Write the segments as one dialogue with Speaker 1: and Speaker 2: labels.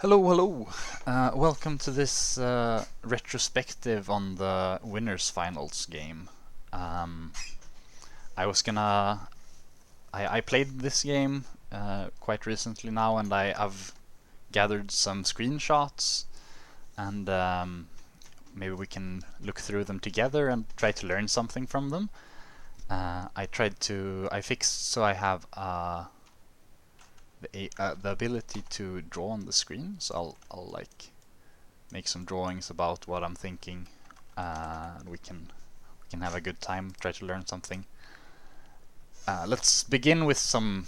Speaker 1: Hello, hello. Welcome to this retrospective on the winners finals game. Um, I was gonna. I played this game quite recently now, and I've gathered some screenshots, and maybe we can look through them together and try to learn something from them. I fixed so I have the ability to draw on the screen, so I'll like make some drawings about what I'm thinking. We can have a good time, try to learn something. Let's begin with some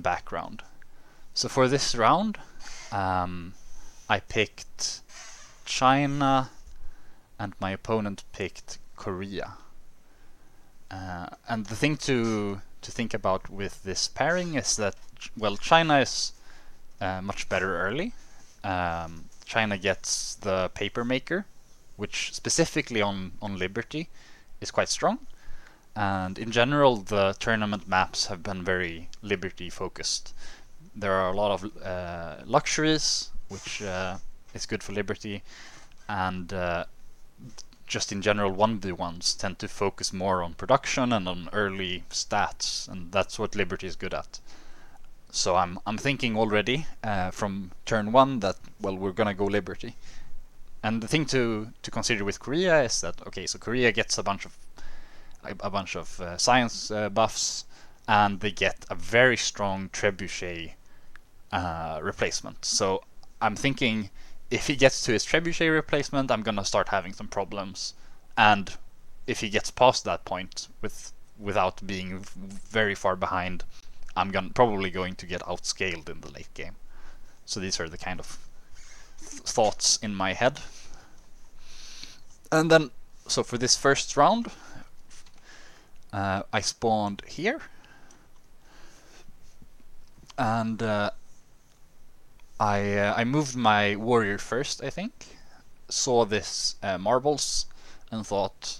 Speaker 1: background. So for this round, I picked China, and my opponent picked Korea. And the thing to think about with this pairing is that, well, China is much better early. China gets the paper maker, which specifically on Liberty is quite strong. And in general, the tournament maps have been very Liberty focused. There are a lot of luxuries, which is good for Liberty, and just in general 1v1s tend to focus more on production and on early stats, and that's what Liberty is good at. So I'm thinking already from turn one that, well, we're gonna go Liberty. And the thing to consider with Korea is that, okay, so Korea gets a bunch of science buffs, and they get a very strong trebuchet replacement. So I'm thinking if he gets to his trebuchet replacement, I'm gonna start having some problems. And if he gets past that point without being very far behind, I'm probably going to get outscaled in the late game. So these are the kind of thoughts in my head. And then, so for this first round, I spawned here, and I moved my warrior first, I think. Saw this marbles and thought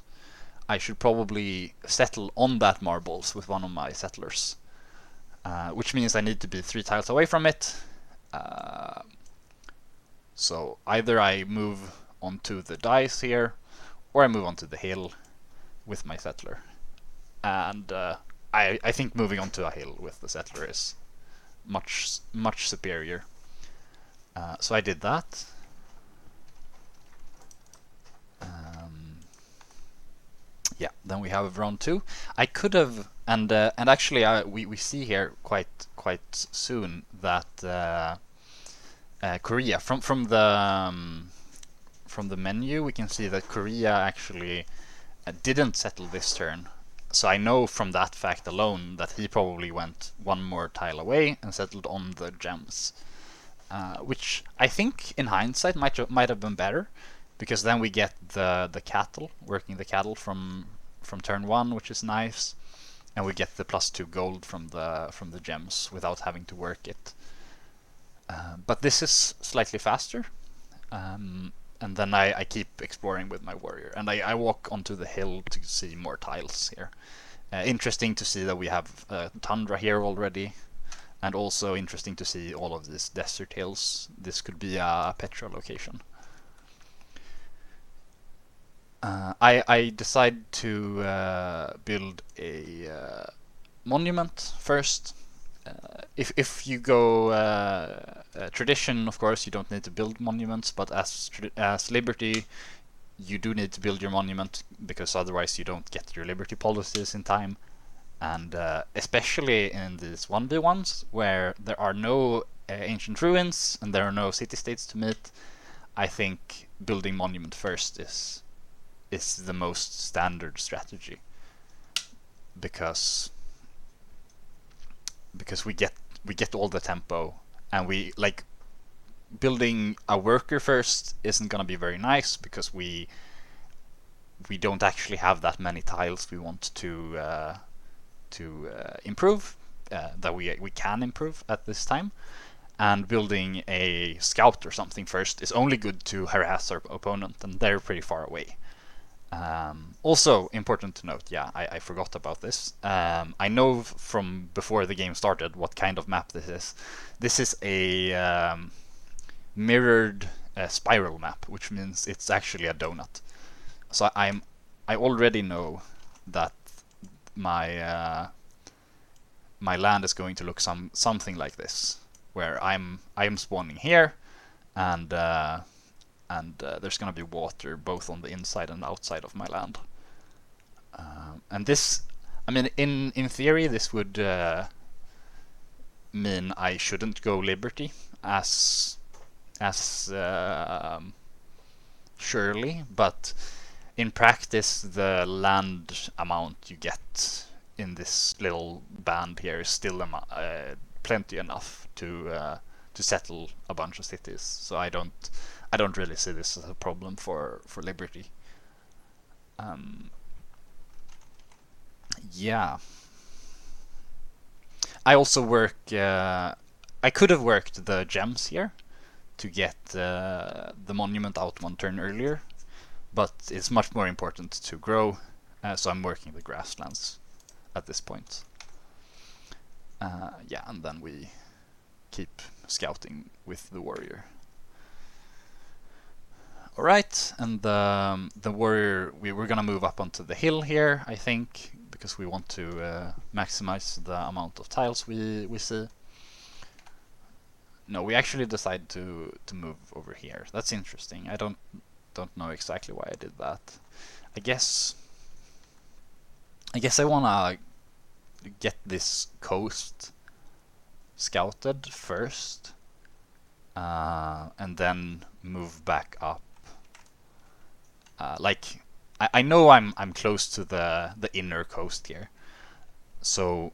Speaker 1: I should probably settle on that marbles with one of my settlers, which means I need to be 3 tiles away from it. So either I move onto the dice here, or I move onto the hill with my settler. And I think moving onto a hill with the settler is much superior. So I did that. Yeah, then we have round 2. I could have, and actually we see here quite soon that Korea from the menu we can see that Korea actually didn't settle this turn. So I know from that fact alone that he probably went one more tile away and settled on the gems, which I think in hindsight might have been better, because then we get the cattle, working the cattle from turn 1, which is nice, and we get the +2 gold from the gems without having to work it. But this is slightly faster, and then I keep exploring with my warrior, and I walk onto the hill to see more tiles here. Interesting to see that we have tundra here already, and also interesting to see all of these desert hills. This could be a Petra location. I decide to build a monument first. If you go tradition, of course, you don't need to build monuments, but as Liberty, you do need to build your monument, because otherwise you don't get your Liberty policies in time. And especially in these 1v1s, where there are no ancient ruins and there are no city-states to meet, I think building monument first is the most standard strategy, because we get all the tempo, and we like building a worker first isn't gonna be very nice, because we don't actually have that many tiles we want to improve, that we can improve at this time. And building a scout or something first is only good to harass our opponent, and they're pretty far away. Also important to note, yeah, I forgot about this. I know from before the game started what kind of map this is. This is a mirrored spiral map, which means it's actually a donut. So I already know that my my land is going to look something like this, where I'm spawning here, and there's gonna be water both on the inside and outside of my land. And this, I mean, in theory, this would mean I shouldn't go Liberty as surely, but in practice, the land amount you get in this little band here is still plenty enough to settle a bunch of cities. So I don't really see this as a problem for Liberty. Yeah. I also work. I could have worked the gems here to get the monument out one turn earlier, but it's much more important to grow, so I'm working the grasslands at this point. Yeah, and then we keep scouting with the warrior. Alright, and the warrior, we're gonna move up onto the hill here, I think, because we want to maximize the amount of tiles we see. No, we actually decide to move over here. That's interesting. I don't know exactly why I did that. I guess I wanna get this coast scouted first, and then move back up. Like I know I'm close to the inner coast here, so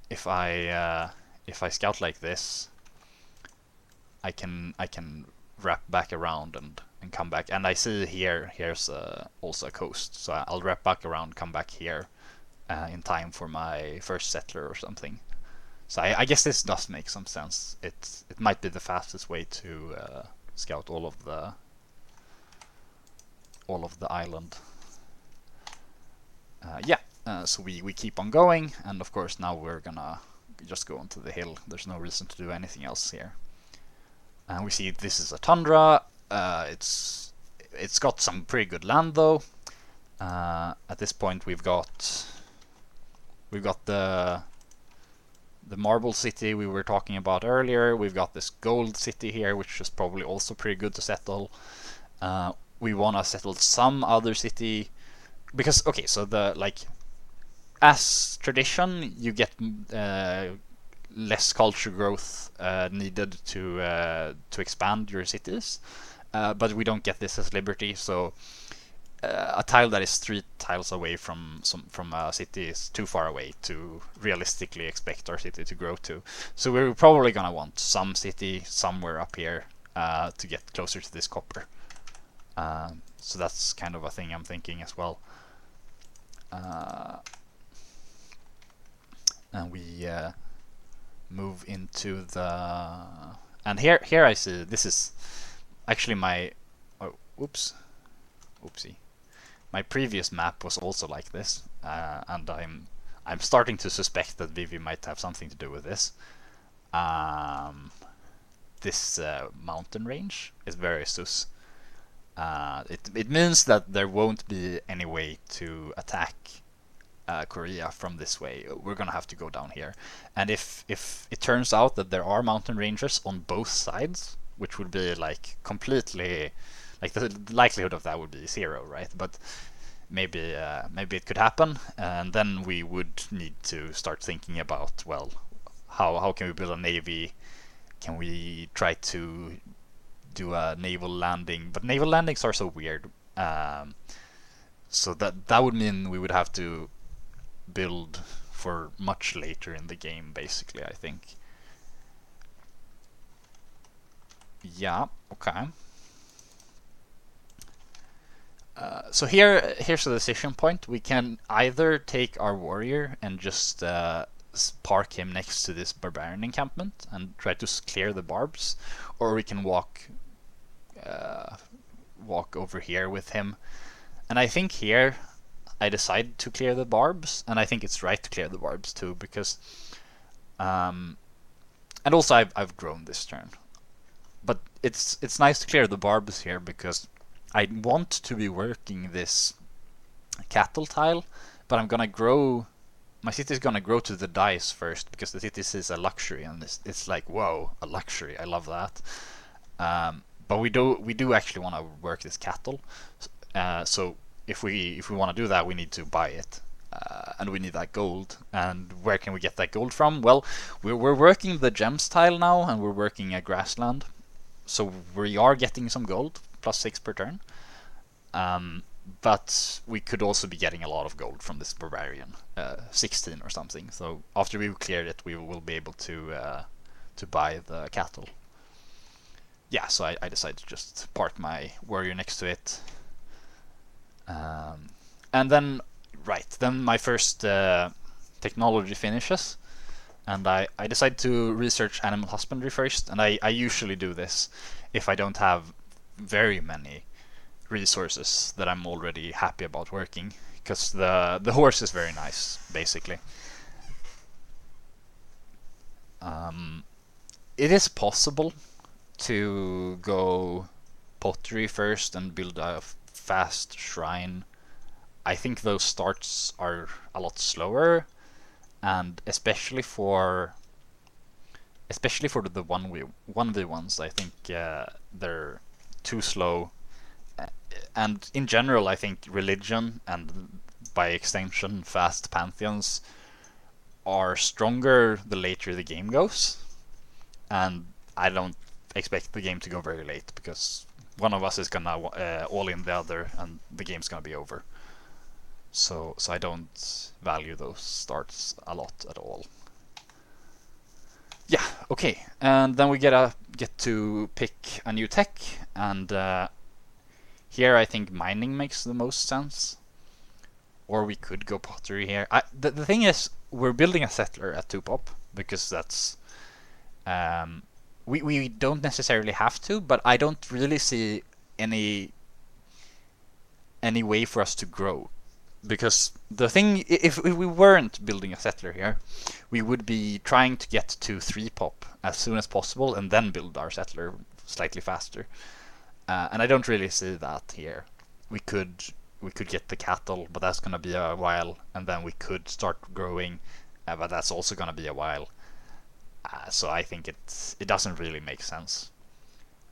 Speaker 1: if I scout like this, I can wrap back around and come back. And I see here's also a coast, so I'll wrap back around, come back here in time for my first settler or something. So I guess this does make some sense. It might be the fastest way to scout all of the island. Yeah, so we keep on going, and of course now we're gonna just go onto the hill. There's no reason to do anything else here. And we see this is a tundra. It's got some pretty good land though. At this point we've got the marble city we were talking about earlier. We've got this gold city here, which is probably also pretty good to settle. We want to settle some other city because okay, so as tradition, you get less culture growth needed to expand your cities, but we don't get this as Liberty. So a tile that is 3 tiles away from a city is too far away to realistically expect our city to grow to. So we're probably gonna want some city somewhere up here to get closer to this copper. So that's kind of a thing I'm thinking as well. And we move into the... And here I see this is actually my... Oh, oops. Oopsie. My previous map was also like this, and I'm starting to suspect that Vivi might have something to do with this. This mountain range is very sus. It means that there won't be any way to attack Korea from this way. We're gonna have to go down here, and if it turns out that there are mountain ranges on both sides, which would be like completely, like the likelihood of that would be 0, right? But maybe it could happen, and then we would need to start thinking about, well, how can we build a navy? Can we try to do a naval landing? But naval landings are so weird. So that would mean we would have to build for much later in the game, basically, I think. Yeah, okay. So here's a decision point. We can either take our warrior and just park him next to this barbarian encampment and try to clear the barbs, or we can walk over here with him. And I think here I decide to clear the barbs, and I think it's right to clear the barbs too, because and also I've grown this turn. But it's nice to clear the barbs here because I want to be working this cattle tile, but I'm gonna grow. My city is gonna grow to the dice first because the city is a luxury, and it's like, whoa, a luxury. I love that. But we do actually want to work this cattle. So if we want to do that, we need to buy it, and we need that gold. And where can we get that gold from? Well, we're working the gems tile now, and we're working a grassland, so we are getting some gold, +6 per turn. But we could also be getting a lot of gold from this barbarian, 16 or something. So after we've cleared it, we will be able to buy the cattle. Yeah, so I decided to just park my warrior next to it. And then, then my first technology finishes, and I decide to research animal husbandry first, and I usually do this if I don't have very many resources that I'm already happy about working, because the horse is very nice, basically. It is possible to go pottery first and build a fast shrine. I think those starts are a lot slower, and especially for the 1v1s, I think they're too slow. And in general, I think religion and by extension fast pantheons are stronger the later the game goes, and I don't expect the game to go very late because one of us is gonna all in the other, and the game's gonna be over. So I don't value those starts a lot at all. Yeah, okay, and then we get to pick a new tech, and here I think mining makes the most sense. Or we could go pottery here. The thing is, we're building a settler at 2-pop because that's we don't necessarily have to, but I don't really see any way for us to grow. Because the thing, if we weren't building a settler here, we would be trying to get to 3-pop as soon as possible and then build our settler slightly faster. And I don't really see that here. We could get the cattle, but that's gonna be a while, and then we could start growing, but that's also gonna be a while. So I think it doesn't really make sense.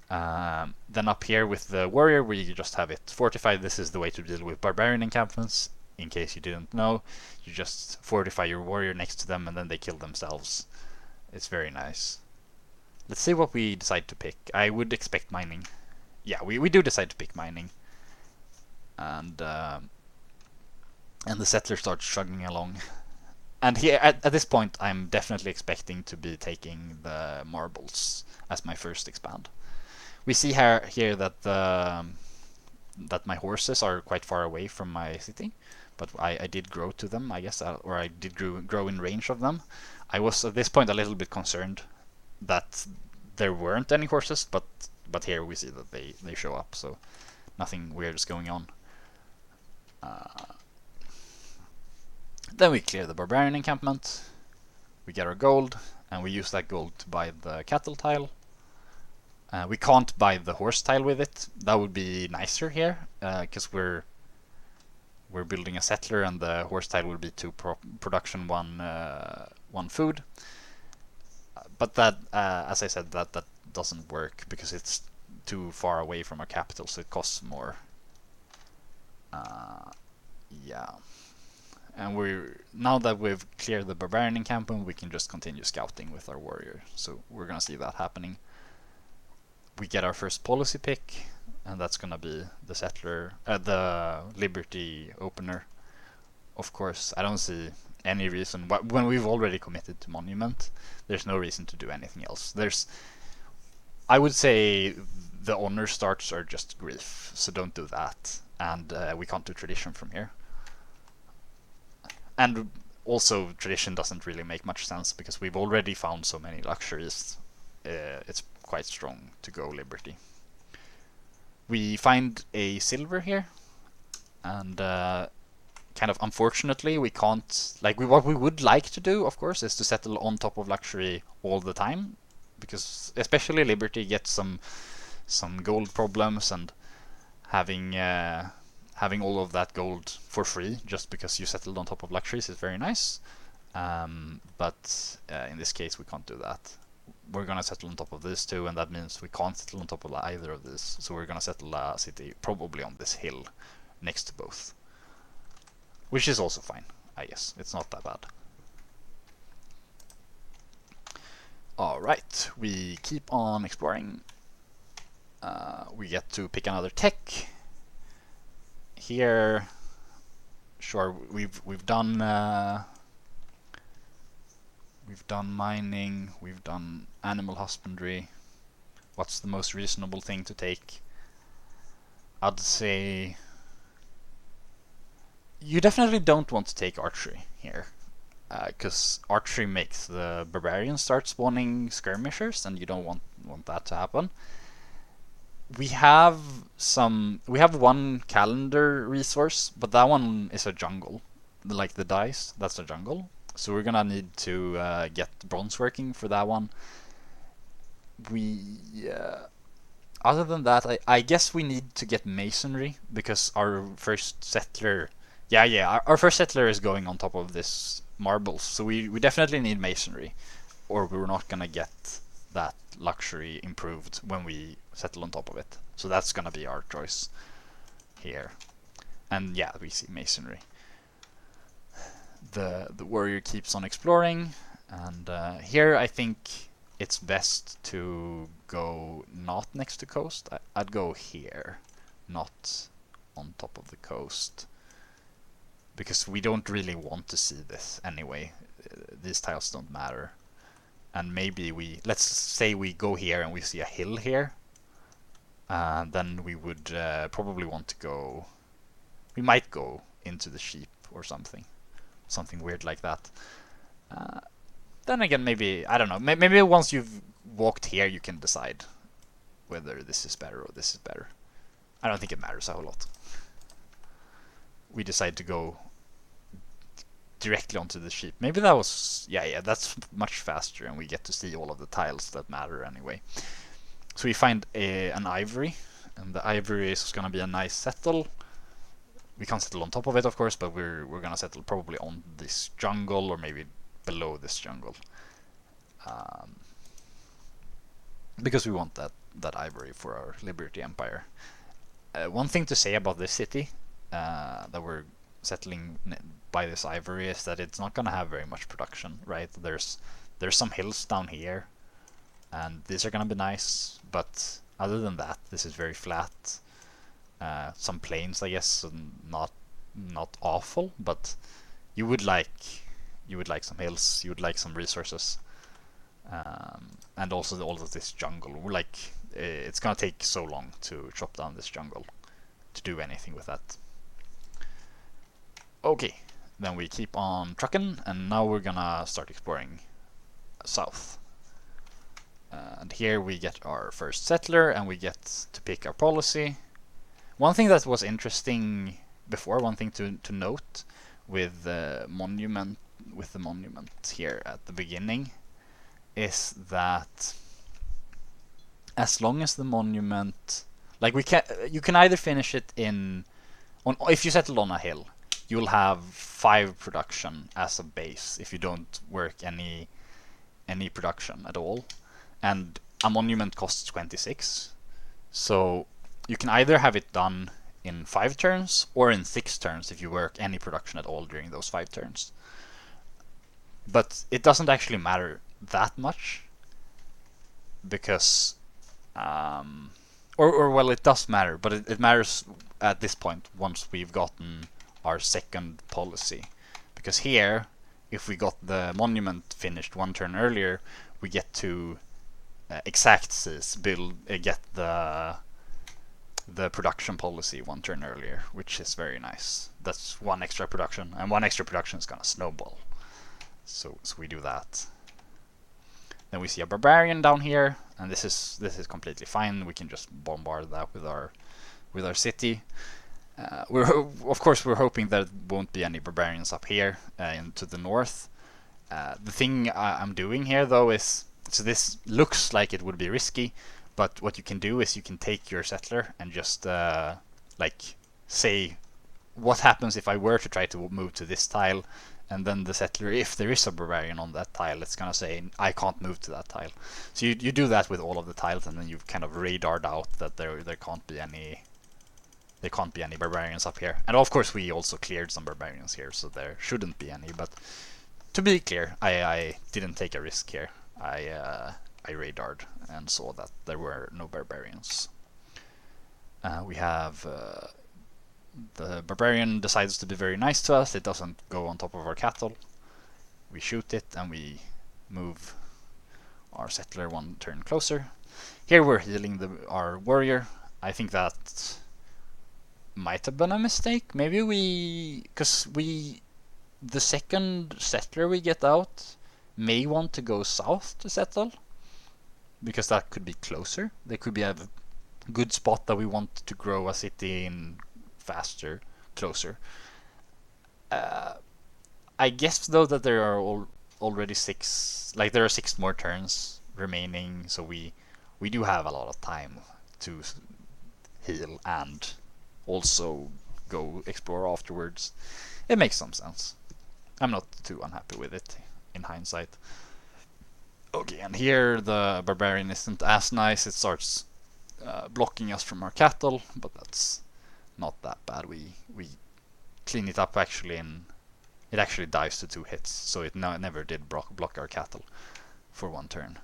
Speaker 1: Then up here with the warrior, we just have it fortified. This is the way to deal with barbarian encampments. In case you didn't know, you just fortify your warrior next to them, and then they kill themselves. It's very nice. Let's see what we decide to pick. I would expect mining. Yeah, we do decide to pick mining. And the settler starts chugging along. And here, at this point, I'm definitely expecting to be taking the marbles as my first expand. We see here that that my horses are quite far away from my city, but I did grow to them, I guess, or I did grow in range of them. I was at this point a little bit concerned that there weren't any horses, but here we see that they show up, so nothing weird is going on. Then we clear the barbarian encampment, we get our gold, and we use that gold to buy the cattle tile. We can't buy the horse tile with it. That would be nicer here, because we're building a settler, and the horse tile will be 2 production, 1 food. But that, as I said, that doesn't work because it's too far away from our capital, so it costs more. Yeah. And now that we've cleared the barbarian encampment, we can just continue scouting with our warrior. So we're gonna see that happening. We get our first policy pick, and that's gonna be the settler, the liberty opener. Of course, I don't see any reason when we've already committed to monument. There's no reason to do anything else. I would say the honor starts are just grief, so don't do that. And we can't do tradition from here. And also, tradition doesn't really make much sense because we've already found so many luxuries. It's quite strong to go liberty. We find a silver here, and kind of unfortunately we can't, what we would like to do, of course, is to settle on top of luxury all the time, because especially Liberty gets some gold problems, and having having all of that gold for free just because you settled on top of luxuries is very nice. But in this case, we can't do that. We're gonna settle on top of this too, and that means we can't settle on top of either of this. So we're gonna settle a city probably on this hill next to both, which is also fine, I guess. It's not that bad. Alright, we keep on exploring. We get to pick another tech. Here, sure, we've done mining, we've done animal husbandry. What's the most reasonable thing to take? I'd say you definitely don't want to take archery here, because archery makes the barbarians start spawning skirmishers, and you don't want that to happen. We have one calendar resource, but that one is a jungle. Like the dice, that's a jungle. So we're gonna need to get bronze working for that one. Other than that, I guess we need to get masonry, because our first settler, our first settler is going on top of this marbles. So we definitely need masonry, or we're not gonna get that luxury improved when we settle on top of it. So that's gonna be our choice here. And yeah, we see masonry. The warrior keeps on exploring, and here I think it's best to go not next to coast. I'd go here, not on top of the coast, because we don't really want to see this anyway. These tiles don't matter. And maybe let's say we go here and we see a hill here, then we would probably want to go, we might go into the sheep or something weird like that. Then again, maybe, I don't know, maybe once you've walked here you can decide whether this is better or this is better. I don't think it matters a whole lot. We decide to go directly onto the sheep. Maybe that was, that's much faster, and we get to see all of the tiles that matter anyway. So we find an ivory, and the ivory is gonna be a nice settle. We can't settle on top of it, of course, but we're gonna settle probably on this jungle, or maybe below this jungle, because we want that ivory for our Liberty Empire. One thing to say about this city that we're settling by this ivory is that it's not gonna have very much production, right? There's some hills down here, and these are gonna be nice, but other than that, this is very flat. Some plains, I guess, not awful, but you would like some hills, you would like some resources, and also all of this jungle. It's gonna take so long to chop down this jungle to do anything with that. Okay, then we keep on trucking, and now we're gonna start exploring south. And here we get our first settler, and we get to pick our policy. One thing that was interesting before, one thing to note with the monument here at the beginning, is that as long as the monument, like you can either finish it if you settle on a hill, you'll have 5 production as a base if you don't work any production at all, and a monument costs 26. So you can either have it done in 5 turns or in 6 turns if you work any production at all during those 5 turns. But it doesn't actually matter that much, because well, it does matter, but it matters at this point once we've gotten our second policy, because here, if we got the monument finished 1 turn earlier, we get to get the production policy 1 turn earlier, which is very nice. That's 1 extra production, and 1 extra production is gonna snowball. So we do that. Then we see a barbarian down here, and this is completely fine. We can just bombard that with our city. Of course we're hoping there won't be any barbarians up here to the north. The thing I'm doing here though is So this looks like it would be risky, but what you can do is you can take your settler and just like say what happens if I were to try to move to this tile, and then the settler, if there is a barbarian on that tile, it's gonna say I can't move to that tile. So you do that with all of the tiles, and then you've kind of radared out that there can't be any barbarians up here. And of course we also cleared some barbarians here, so there shouldn't be any. But to be clear, I didn't take a risk here. I radared and saw that there were no barbarians. We have the barbarian decides to be very nice to us. It doesn't go on top of our cattle. We shoot it and we move our settler one turn closer. Here we're healing our warrior. I think that might have been a mistake. Maybe because the second settler we get out may want to go south to settle, because that could be closer. There could be a good spot that we want to grow a city in faster, closer. I guess though that there are already there are 6 more turns remaining, so we do have a lot of time to heal and also go explore afterwards. It makes some sense. I'm not too unhappy with it in hindsight. Okay, and here the barbarian isn't as nice. It starts blocking us from our cattle, but that's not that bad. We clean it up actually, and it actually dies to 2 hits, so it never did block our cattle for 1 turn.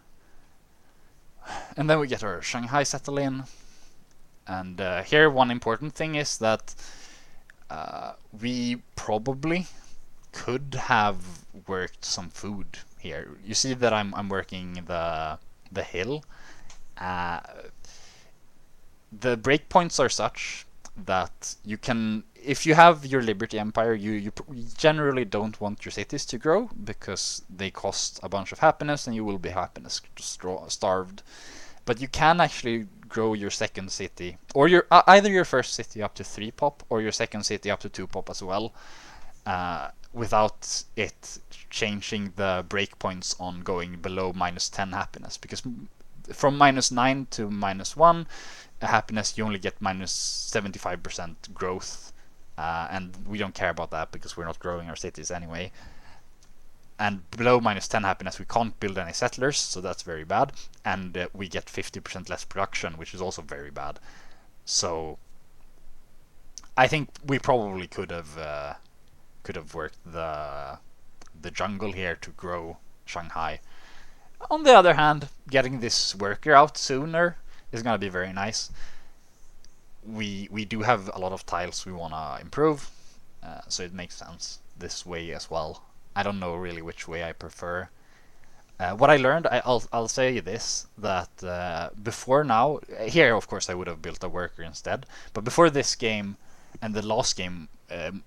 Speaker 1: And then we get our Shanghai settle in, and here one important thing is that we probably could have worked some food here. You see that I'm working the hill. The breakpoints are such that you can, if you have your Liberty Empire, you generally don't want your cities to grow because they cost a bunch of happiness and you will be happiness starved. But you can actually grow your second city, or your either your first city up to 3 pop or your second city up to 2 pop as well, without it changing the breakpoints on going below -10 happiness. Because from -9 to -1 happiness, you only get -75% growth, and we don't care about that because we're not growing our cities anyway. And below -10 happiness, we can't build any settlers, so that's very bad. And we get 50% less production, which is also very bad. So I think we probably could have worked the jungle here to grow Shanghai. On the other hand, getting this worker out sooner is gonna be very nice. We do have a lot of tiles we wanna improve, so it makes sense this way as well. I don't know really which way I prefer. What I learned, I'll say this, that before now, here of course I would have built a worker instead, but before this game and the last game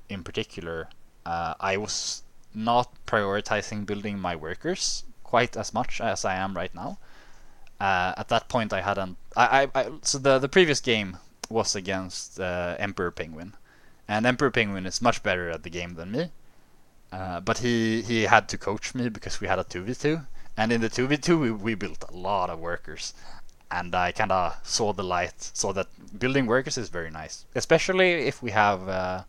Speaker 1: in particular, I was not prioritizing building my workers quite as much as I am right now. At that point I hadn't, so the previous game was against Emperor Penguin, and Emperor Penguin is much better at the game than me. But he had to coach me because we had a 2v2, and in the 2v2 we built a lot of workers, and I kind of saw the light, saw that building workers is very nice, especially if we have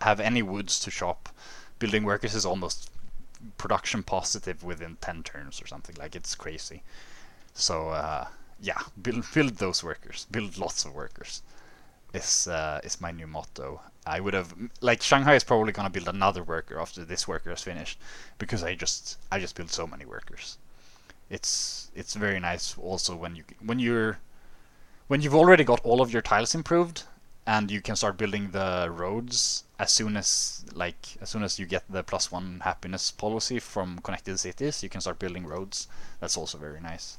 Speaker 1: have any woods to chop. Building workers is almost production positive within 10 turns or something, like it's crazy. So yeah, build those workers, build lots of workers. Is my new motto. I would have, like, Shanghai is probably gonna build another worker after this worker is finished, because I just built so many workers. It's very nice also when you've already got all of your tiles improved, and you can start building the roads as soon as you get the +1 happiness policy from connected cities. You can start building roads. That's also very nice.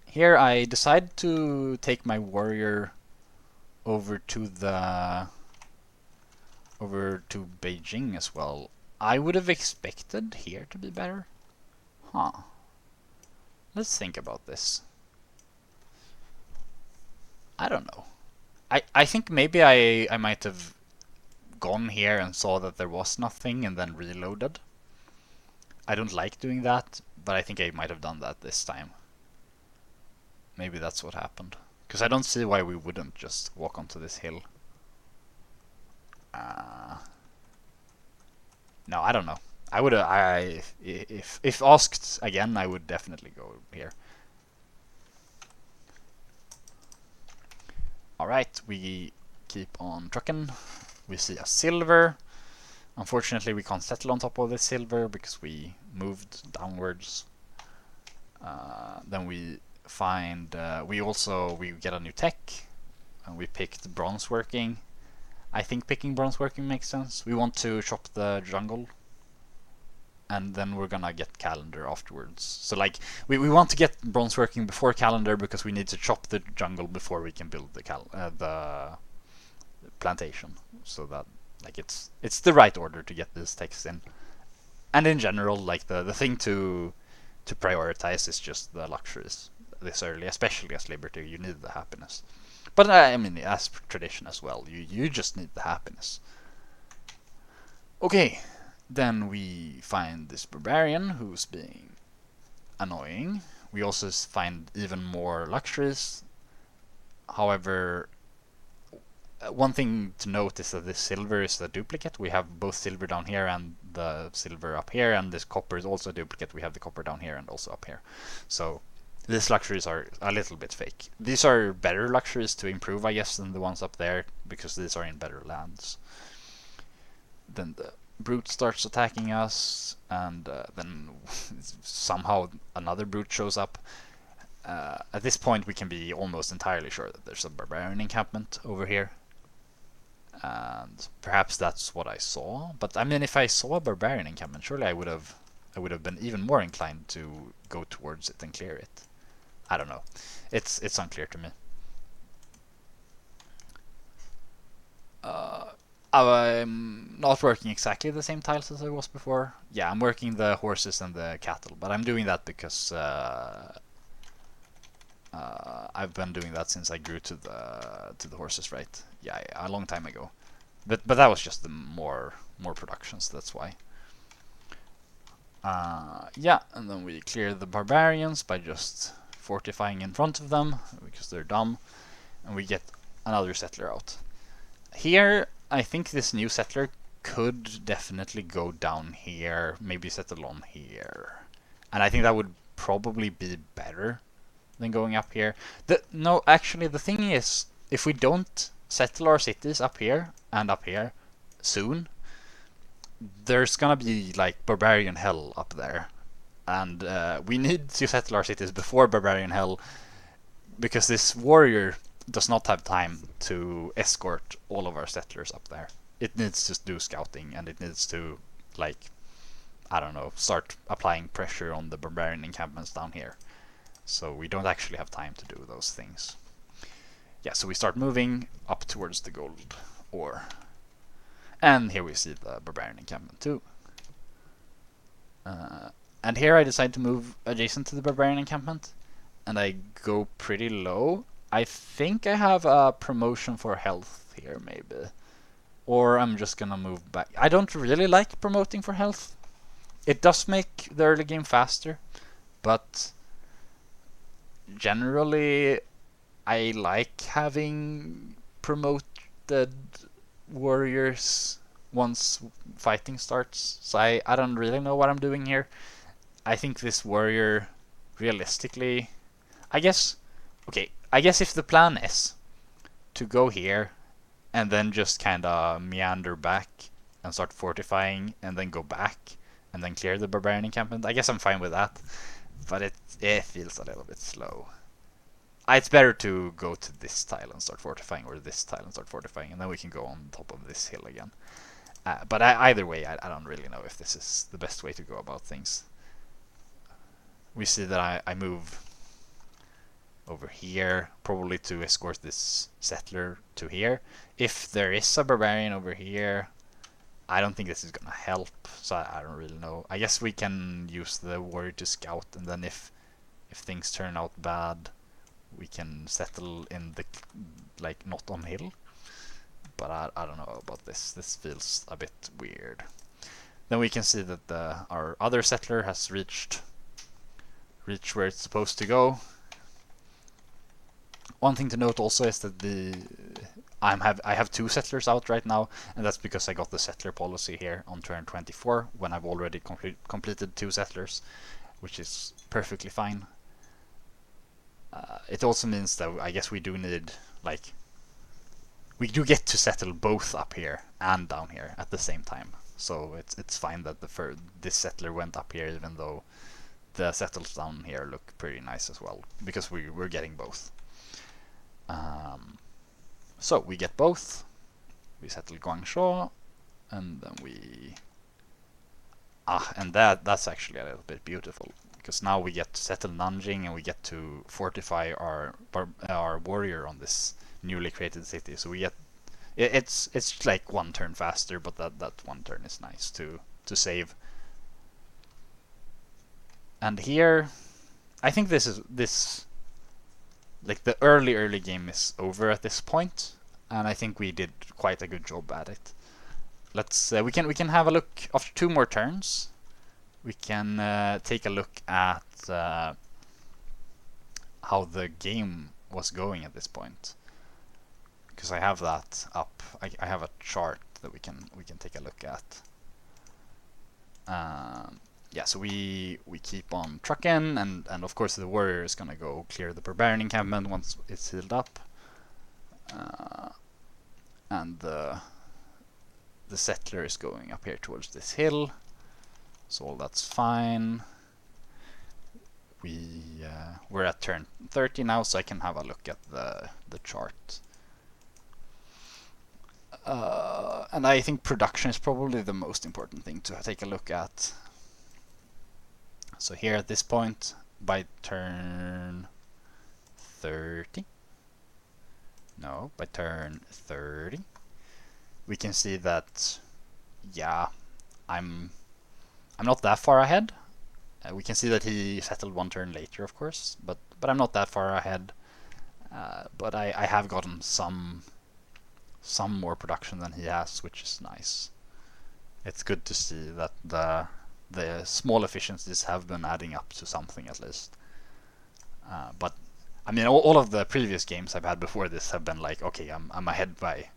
Speaker 1: Here I decide to take my warrior over to Beijing as well. I would have expected here to be better. Huh. Let's think about this. I don't know. I think maybe I might have gone here and saw that there was nothing and then reloaded. I don't like doing that, but I think I might have done that this time. Maybe that's what happened. Because I don't see why we wouldn't just walk onto this hill. No, I don't know. I would if asked again, I would definitely go here. All right, we keep on trucking. We see a silver. Unfortunately, we can't settle on top of this silver because we moved downwards. Then we find we get a new tech, and we picked bronze working. I think picking bronze working makes sense. We want to chop the jungle, and then we're gonna get calendar afterwards. So like we want to get bronze working before calendar because we need to chop the jungle before we can build the plantation. So that like it's the right order to get this text in. And in general, like the thing to prioritize is just the luxuries this early, especially as Liberty. You need the happiness. But I mean, as tradition as well, you just need the happiness. Okay, then we find this barbarian who's being annoying. We also find even more luxuries. However, one thing to note is that this silver is a duplicate. We have both silver down here and the silver up here, and this copper is also a duplicate. We have the copper down here and also up here. So these luxuries are a little bit fake. These are better luxuries to improve, I guess, than the ones up there, because these are in better lands. Then the brute starts attacking us, and then somehow another brute shows up. At this point, we can be almost entirely sure that there's a barbarian encampment over here. And perhaps that's what I saw. But I mean, if I saw a barbarian encampment, surely I would have been even more inclined to go towards it and clear it. I don't know. It's unclear to me. I'm not working exactly the same tiles as I was before. Yeah, I'm working the horses and the cattle, but I'm doing that because I've been doing that since I grew to the horses, right? Yeah, a long time ago. But that was just the more production, so that's why. Yeah, and then we clear the barbarians by just fortifying in front of them because they're dumb, and we get another settler out. Here, I think this new settler could definitely go down here, maybe settle on here, and I think that would probably be better than going up here. No, actually, the thing is, if we don't settle our cities up here and up here soon, there's gonna be like barbarian hell up there, and we need to settle our cities before barbarian hell, because this warrior does not have time to escort all of our settlers up there. It needs to do scouting, and it needs to, like, I don't know, start applying pressure on the barbarian encampments down here. So we don't actually have time to do those things. Yeah, so we start moving up towards the gold ore. And here we see the barbarian encampment too. And here I decide to move adjacent to the barbarian encampment, and I go pretty low. I think I have a promotion for health here, maybe. Or I'm just gonna move back. I don't really like promoting for health. It does make the early game faster, but generally I like having promoted warriors once fighting starts. So I don't really know what I'm doing here. I think this warrior, realistically, I guess if the plan is to go here and then just kind of meander back and start fortifying and then go back and then clear the barbarian encampment, I guess I'm fine with that. But it feels a little bit slow. It's better to go to this tile and start fortifying, or this tile and start fortifying, and then we can go on top of this hill again. But either way, I don't really know if this is the best way to go about things. We see that I move over here, probably to escort this settler to here. If there is a barbarian over here, I don't think this is gonna help, so I don't really know. I guess we can use the warrior to scout, and then if things turn out bad, we can settle in the, like, not on hill. But I don't know about this. This feels a bit weird. Then we can see that our other settler has reached where it's supposed to go. One thing to note also is that I have 2 settlers out right now, and that's because I got the settler policy here on turn 24 when I've already completed 2 settlers, which is perfectly fine. It also means that I guess we do need, like, we do get to settle both up here and down here at the same time. So it's fine that this settler went up here, even though the settles down here look pretty nice as well, because we're getting both. So we get both. We settle Guangzhou, and then we and that's actually a little bit beautiful, because now we get to settle Nanjing and we get to fortify our warrior on this newly created city. So we get it's like 1 turn faster, but that 1 turn is nice to save. And here, I think this like the early game is over at this point, and I think we did quite a good job at it. Let's we can have a look after 2 more turns. We can take a look at how the game was going at this point, because I have that up. I have a chart that we can take a look at. Yeah, so we keep on trucking, and of course the warrior is gonna go clear the barbarian encampment once it's healed up, and the settler is going up here towards this hill, so all that's fine. We're at turn 30 now, so I can have a look at the chart. And I think production is probably the most important thing to take a look at. So here at this point, by turn 30, no, by turn 30, we can see that, yeah, I'm not that far ahead. We can see that he settled 1 turn later, of course, but I'm not that far ahead. But I have gotten some more production than he has, which is nice. It's good to see that the small efficiencies have been adding up to something at least. But I mean, all of the previous games I've had before this have been like, okay, I'm ahead by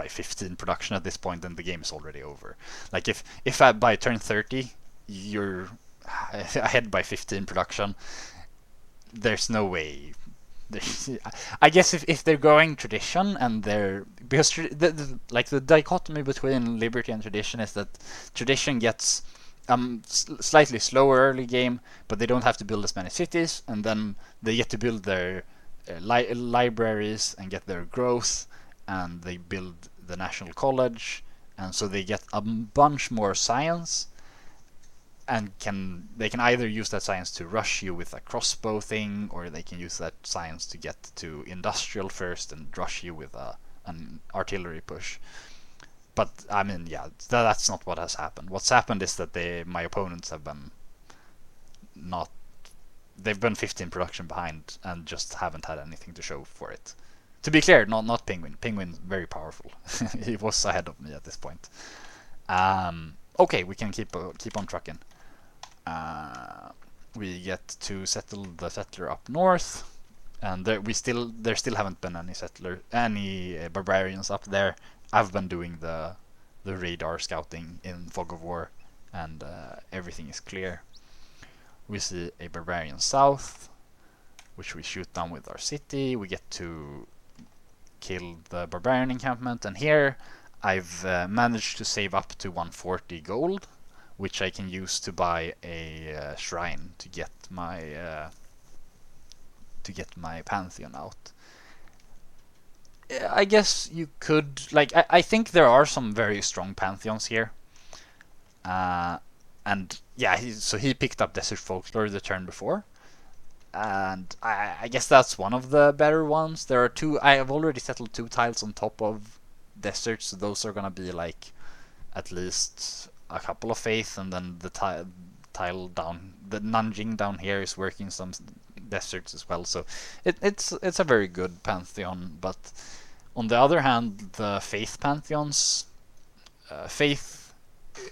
Speaker 1: 15 production at this point, and the game is already over. Like if by turn 30 you're ahead by 15 production, there's no way. I guess if they're going tradition, and because the dichotomy between liberty and tradition is that tradition gets slightly slower early game, but they don't have to build as many cities, and then they get to build their libraries and get their growth, and they build the national college, and so they get a bunch more science, and they can either use that science to rush you with a crossbow thing, or they can use that science to get to industrial first and rush you with an artillery push. But I mean, yeah, that's not what has happened. What's happened is that my opponents have been they've been 15 production behind and just haven't had anything to show for it. To be clear, not Penguin. Penguin's very powerful. He was ahead of me at this point. Okay, we can keep on trucking. We get to settle the settler up north, and there still haven't been any barbarians up there. I've been doing the radar scouting in Fog of War, and everything is clear. We see a barbarian south, which we shoot down with our city. We get to kill the barbarian encampment, and here I've managed to save up to 140 gold, which I can use to buy a shrine to get my pantheon out. I guess you could, like, I think there are some very strong pantheons here. And yeah, he picked up Desert Folklore the turn before, and I guess that's one of the better ones. There are 2. I have already settled 2 tiles on top of Desert, so those are gonna be like at least a couple of faith, and then the tile down, the Nanjing down here is working some deserts as well. So it's a very good pantheon. But on the other hand, the faith pantheons, faith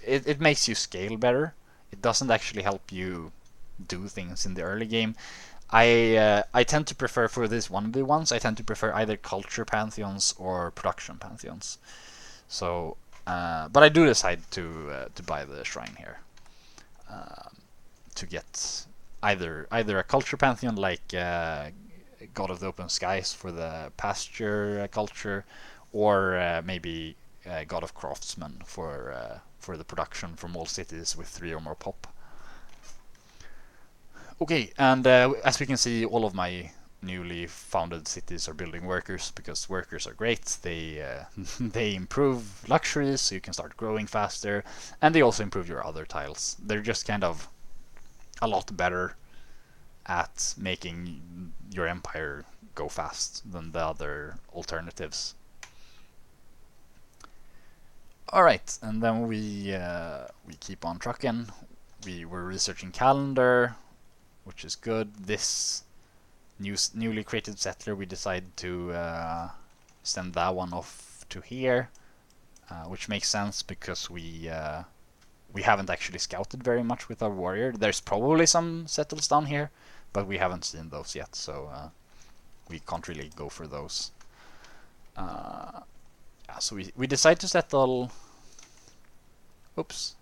Speaker 1: it makes you scale better. It doesn't actually help you do things in the early game. I tend to prefer for this 1v1s. I tend to prefer either culture pantheons or production pantheons. So, but I do decide to buy the shrine here to get either a culture pantheon like God of the Open Skies for the pasture culture, or maybe God of Craftsmen for the production from all cities with 3 or more pop. Okay, and as we can see, all of my newly founded cities are building workers because workers are great. They they improve luxuries, so you can start growing faster, and they also improve your other tiles. They're just kind of a lot better at making your empire go fast than the other alternatives. All right, and then we keep on trucking. We were researching calendar, which is good. This newly created settler, we decided to send that one off to here, which makes sense because we haven't actually scouted very much with our warrior. There's probably some settles down here, but we haven't seen those yet, so we can't really go for those. So we decide to settle. Oops.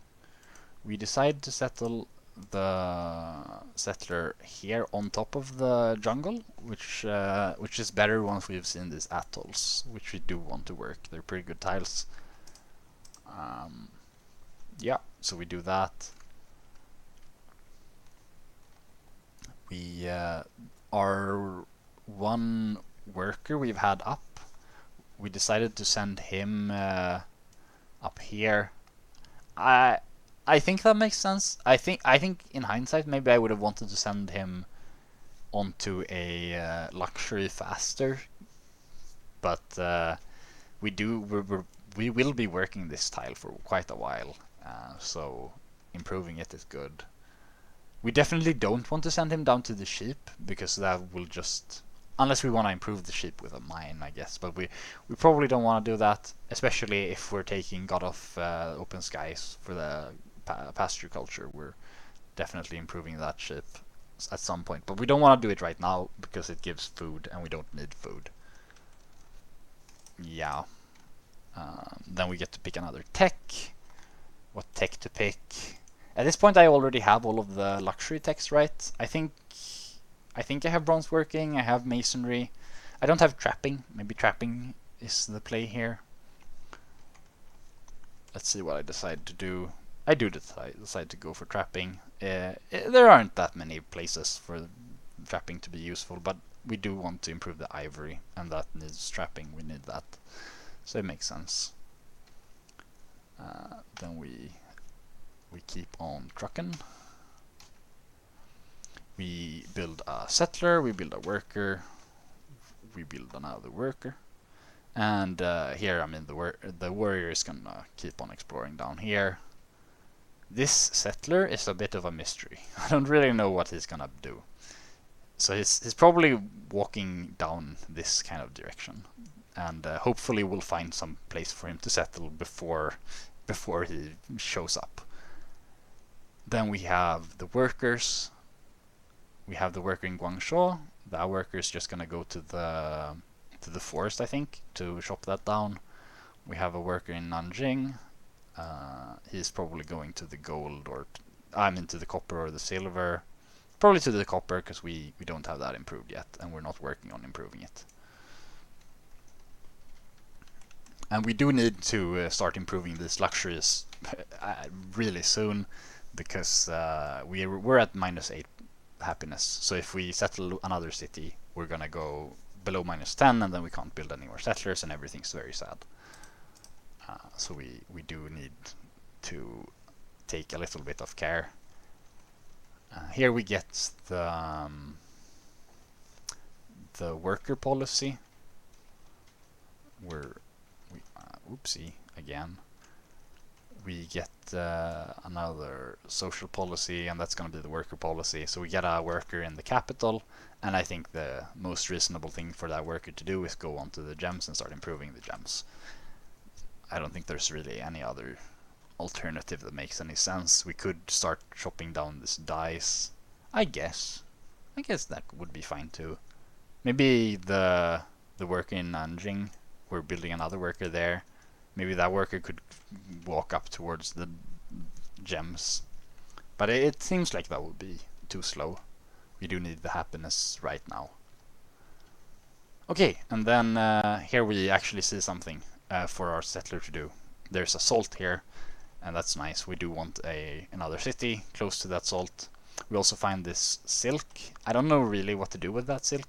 Speaker 1: We decide to settle the settler here on top of the jungle, which is better once we've seen these atolls, which we do want to work. They're pretty good tiles. Yeah, so we do that. We our one worker we've had up, we decided to send him up here. I think that makes sense. I think in hindsight maybe I would have wanted to send him onto a luxury faster, but we will be working this tile for quite a while, so improving it is good. We definitely don't want to send him down to the sheep because that will just, unless we want to improve the sheep with a mine, I guess. But we probably don't want to do that, especially if we're taking God of Open Skies for the pasture culture. We're definitely improving that sheep at some point, but we don't want to do it right now because it gives food, and we don't need food. Yeah. Then we get to pick another tech. What tech to pick? At this point, I already have all of the luxury techs, right? I think I have bronze working. I have masonry. I don't have trapping. Maybe trapping is the play here. Let's see what I decide to do. I do decide to go for trapping. There aren't that many places for trapping to be useful, but we do want to improve the ivory, and that needs trapping. We need that, so it makes sense. Then we keep on trucking. We build a settler, we build a worker, we build another worker, and here, I mean, the warrior is gonna keep on exploring down here. This settler is a bit of a mystery. I don't really know what he's gonna do. So he's probably walking down this kind of direction, and hopefully we'll find some place for him to settle before he shows up. Then we have the workers. We have the worker in Guangzhou. That worker is just gonna go to the forest, I think, to chop that down. We have a worker in Nanjing. He's probably going to the gold, or I'm into the copper or the silver. Probably to the copper because we don't have that improved yet, and we're not working on improving it. And we do need to start improving these luxuries really soon, because we're at -8 happiness. So if we settle another city, we're gonna go below -10, and then we can't build any more settlers, and everything's very sad. So we do need to take a little bit of care. Here we get the worker policy. Oopsie again. We get another social policy, and that's going to be the worker policy. So we get a worker in the capital, and I think the most reasonable thing for that worker to do is go onto the gems and start improving the gems. I don't think there's really any other alternative that makes any sense. We could start chopping down this dice. I guess that would be fine too. Maybe the worker in Nanjing, we're building another worker there. Maybe that worker could walk up towards the gems. But it seems like that would be too slow. We do need the happiness right now. Okay, and then here we actually see something for our settler to do. There's a salt here, and that's nice. We do want another city close to that salt. We also find this silk. I don't know really what to do with that silk,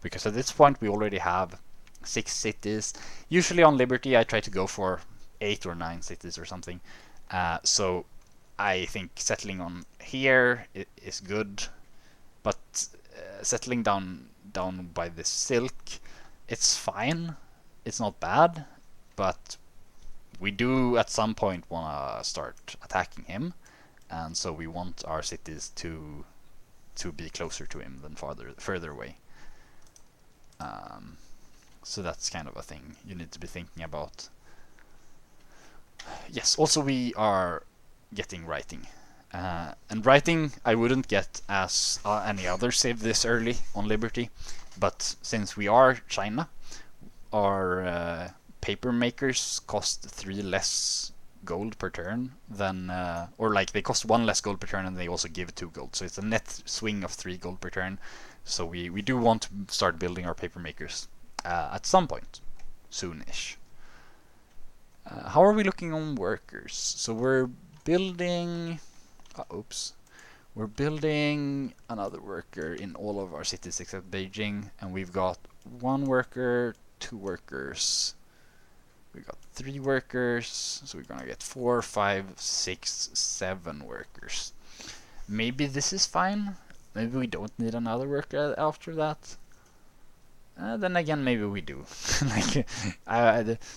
Speaker 1: because at this point we already have 6 cities. Usually on Liberty I try to go for 8 or 9 cities or something. So I think settling on here is good, but settling down by this silk, it's fine. It's not bad, but we do at some point want to start attacking him, and so we want our cities to be closer to him than further away. So that's kind of a thing you need to be thinking about. Yes, also we are getting writing. And writing I wouldn't get as any other civ this early on Liberty, but since we are China, our paper makers cost 3 less gold per turn than, or like they cost 1 less gold per turn and they also give 2 gold, so it's a net swing of 3 gold per turn. So we do want to start building our paper makers at some point, soonish. How are we looking on workers? So we're building... We're building another worker in all of our cities except Beijing, and we've got 1 worker, 2 workers. We got 3 workers, so we're gonna get 4, 5, 6, 7 workers. Maybe this is fine. Maybe we don't need another worker after that. Then again, maybe we do. Like,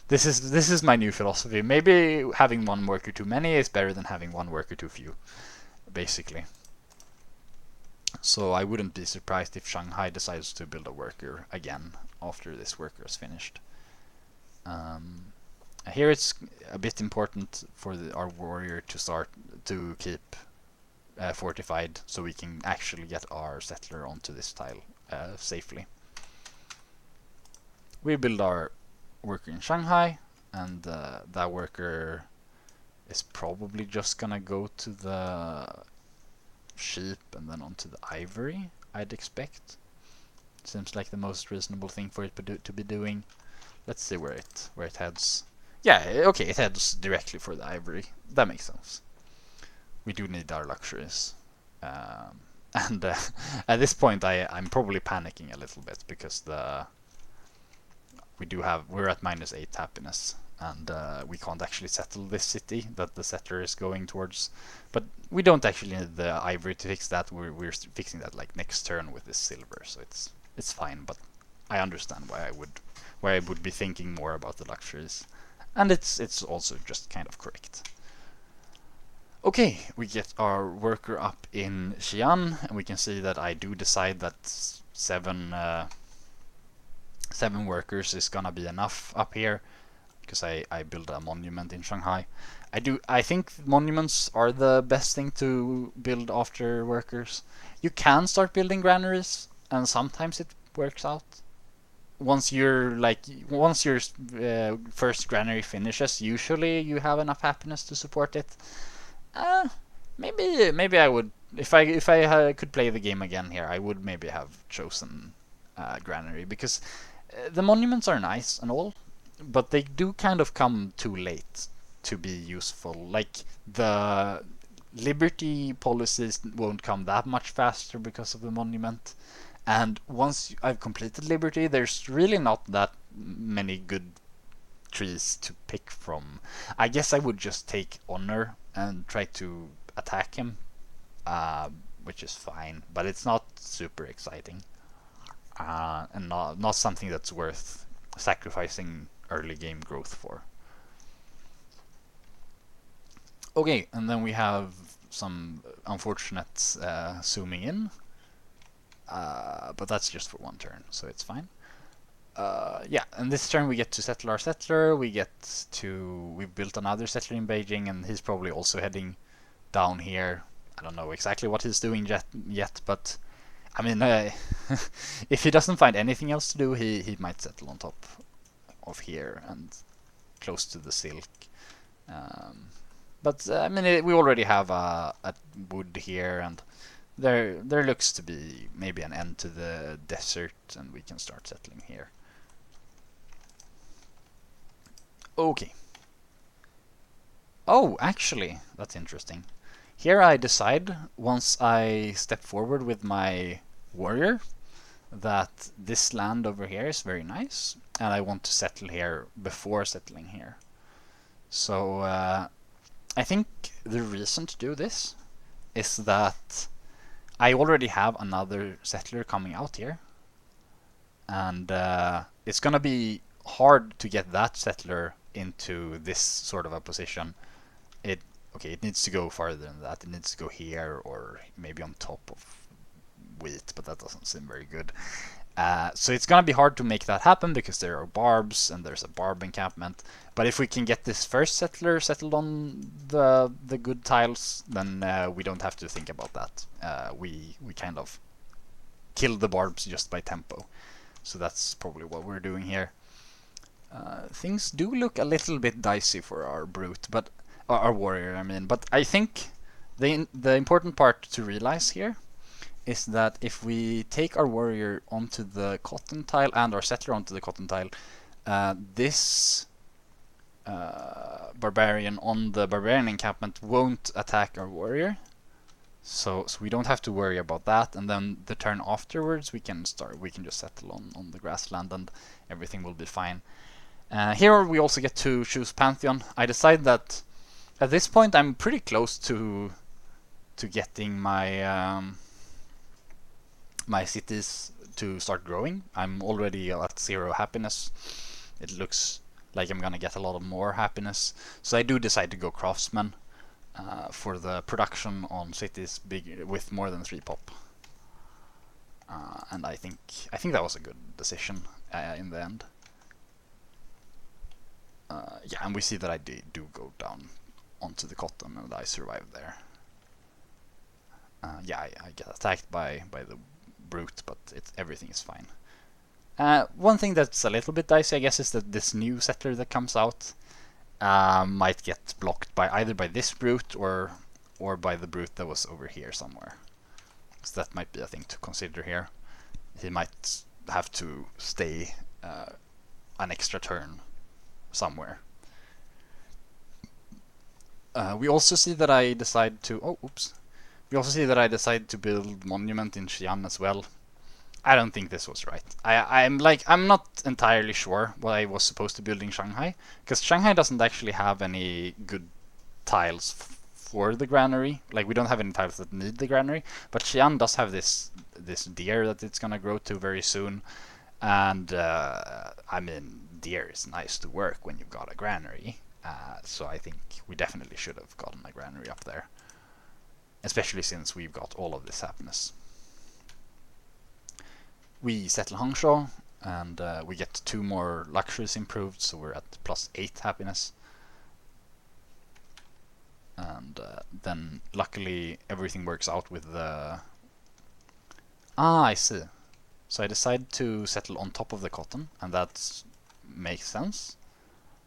Speaker 1: this is my new philosophy. Maybe having 1 worker too many is better than having 1 worker too few, basically. So I wouldn't be surprised if Shanghai decides to build a worker again after this worker is finished. Here it's a bit important for our warrior to start to keep fortified, so we can actually get our settler onto this tile safely. We build our worker in Shanghai, and that worker is probably just gonna go to the sheep and then onto the ivory, I'd expect. Seems like the most reasonable thing for it to be doing. Let's see where it heads. Yeah, okay, it heads directly for the ivory. That makes sense. We do need our luxuries. And at this point I'm probably panicking a little bit because we're at -8 happiness, and we can't actually settle this city that the settler is going towards. But we don't actually need the ivory to fix that. We're fixing that like next turn with this silver, so it's fine. But I understand why I would be thinking more about the luxuries, and it's also just kind of correct. Okay, we get our worker up in Xi'an, and we can see that I do decide that 7 workers is gonna be enough up here, because I build a monument in Shanghai. I think monuments are the best thing to build after workers. You can start building granaries, and sometimes it works out. Once your first granary finishes, usually you have enough happiness to support it. Maybe I would, if I could play the game again here, I would maybe have chosen granary, because the monuments are nice and all, but they do kind of come too late to be useful. Like, the liberty policies won't come that much faster because of the monument, and once I've completed liberty, there's really not that many good trees to pick from. I guess I would just take honor and try to attack him, which is fine, but it's not super exciting, and not something that's worth sacrificing early game growth for. Okay, and then we have some unfortunate zooming in, but that's just for 1 turn, so it's fine. Yeah, and this turn we get to settle our settler. We've built another settler in Beijing, and he's probably also heading down here. I don't know exactly what he's doing yet, but I mean, if he doesn't find anything else to do, he might settle on top of here and close to the silk. Um, but I mean, we already have a wood here, and there looks to be maybe an end to the desert, and we can start settling here. Okay. Oh, actually, that's interesting. Here I decide, once I step forward with my warrior, that this land over here is very nice, and I want to settle here before settling here. So I think the reason to do this is that I already have another settler coming out here, and it's gonna be hard to get that settler into this sort of a position. It needs to go farther than that. It needs to go here or maybe on top of wheat, but that doesn't seem very good. So it's gonna be hard to make that happen because there are barbs and there's a barb encampment. But if we can get this first settler settled on the good tiles, then we don't have to think about that. We kind of kill the barbs just by tempo. So that's probably what we're doing here. Things do look a little bit dicey for our brute, but our warrior, I mean. But I think the important part to realize here is that if we take our warrior onto the cotton tile and our settler onto the cotton tile, this barbarian on the barbarian encampment won't attack our warrior. So we don't have to worry about that, and then the turn afterwards we can just settle on the grassland and everything will be fine. Here we also get to choose Pantheon. I decide that at this point I'm pretty close to getting my my cities to start growing. I'm already at 0 happiness. It looks like I'm gonna get a lot of more happiness, so I do decide to go craftsman for the production on cities big with more than 3 pop. And I think that was a good decision in the end. Yeah, and we see that I do go down onto the cotton and I survive there. Yeah, I get attacked by the brute, but everything is fine. One thing that's a little bit dicey, I guess, is that this new settler that comes out might get blocked by either by this brute or by the brute that was over here somewhere. So that might be a thing to consider here. He might have to stay an extra turn somewhere. We also see that I decide to We also see that I decide to build monument in Xi'an as well. I don't think this was right. I'm not entirely sure what I was supposed to build in Shanghai, because Shanghai doesn't actually have any good tiles for the granary. Like, we don't have any tiles that need the granary, but Xi'an does have this deer that it's gonna grow to very soon, and I mean, deer is nice to work when you've got a granary. So I think we definitely should have gotten a granary up there, especially since we've got all of this happiness. We settle Hangzhou, and we get 2 more luxuries improved, so we're at +8 happiness. And then luckily everything works out with the... I see. So I decide to settle on top of the cotton, and that makes sense.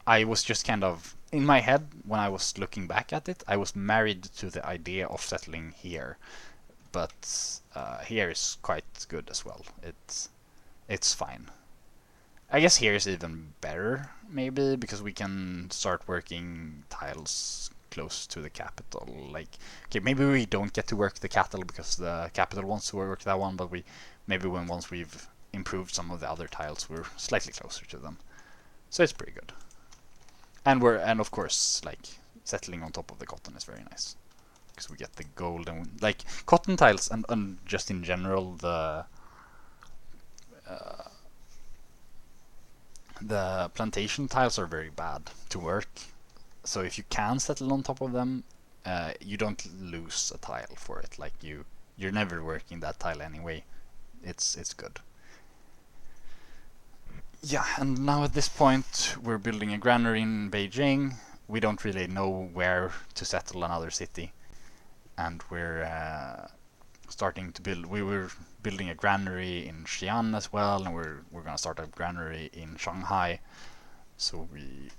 Speaker 1: I was just kind of, in my head, when I was looking back at it, I was married to the idea of settling here. But here is quite good as well. It's fine. I guess here is even better, maybe, because we can start working tiles close to the capital. Like, okay, maybe we don't get to work the cattle because the capital wants to work that one, but once we've improved some of the other tiles, we're slightly closer to them. So it's pretty good. And of course, like, settling on top of the cotton is very nice, because we get the gold, and like cotton tiles and just in general the plantation tiles are very bad to work. So if you can settle on top of them, you don't lose a tile for it. Like, you're never working that tile anyway. It's good. Yeah, and now at this point we're building a granary in Beijing. We don't really know where to settle another city, and we're starting to build. We were building a granary in Xi'an as well, and we're gonna start a granary in Shanghai. So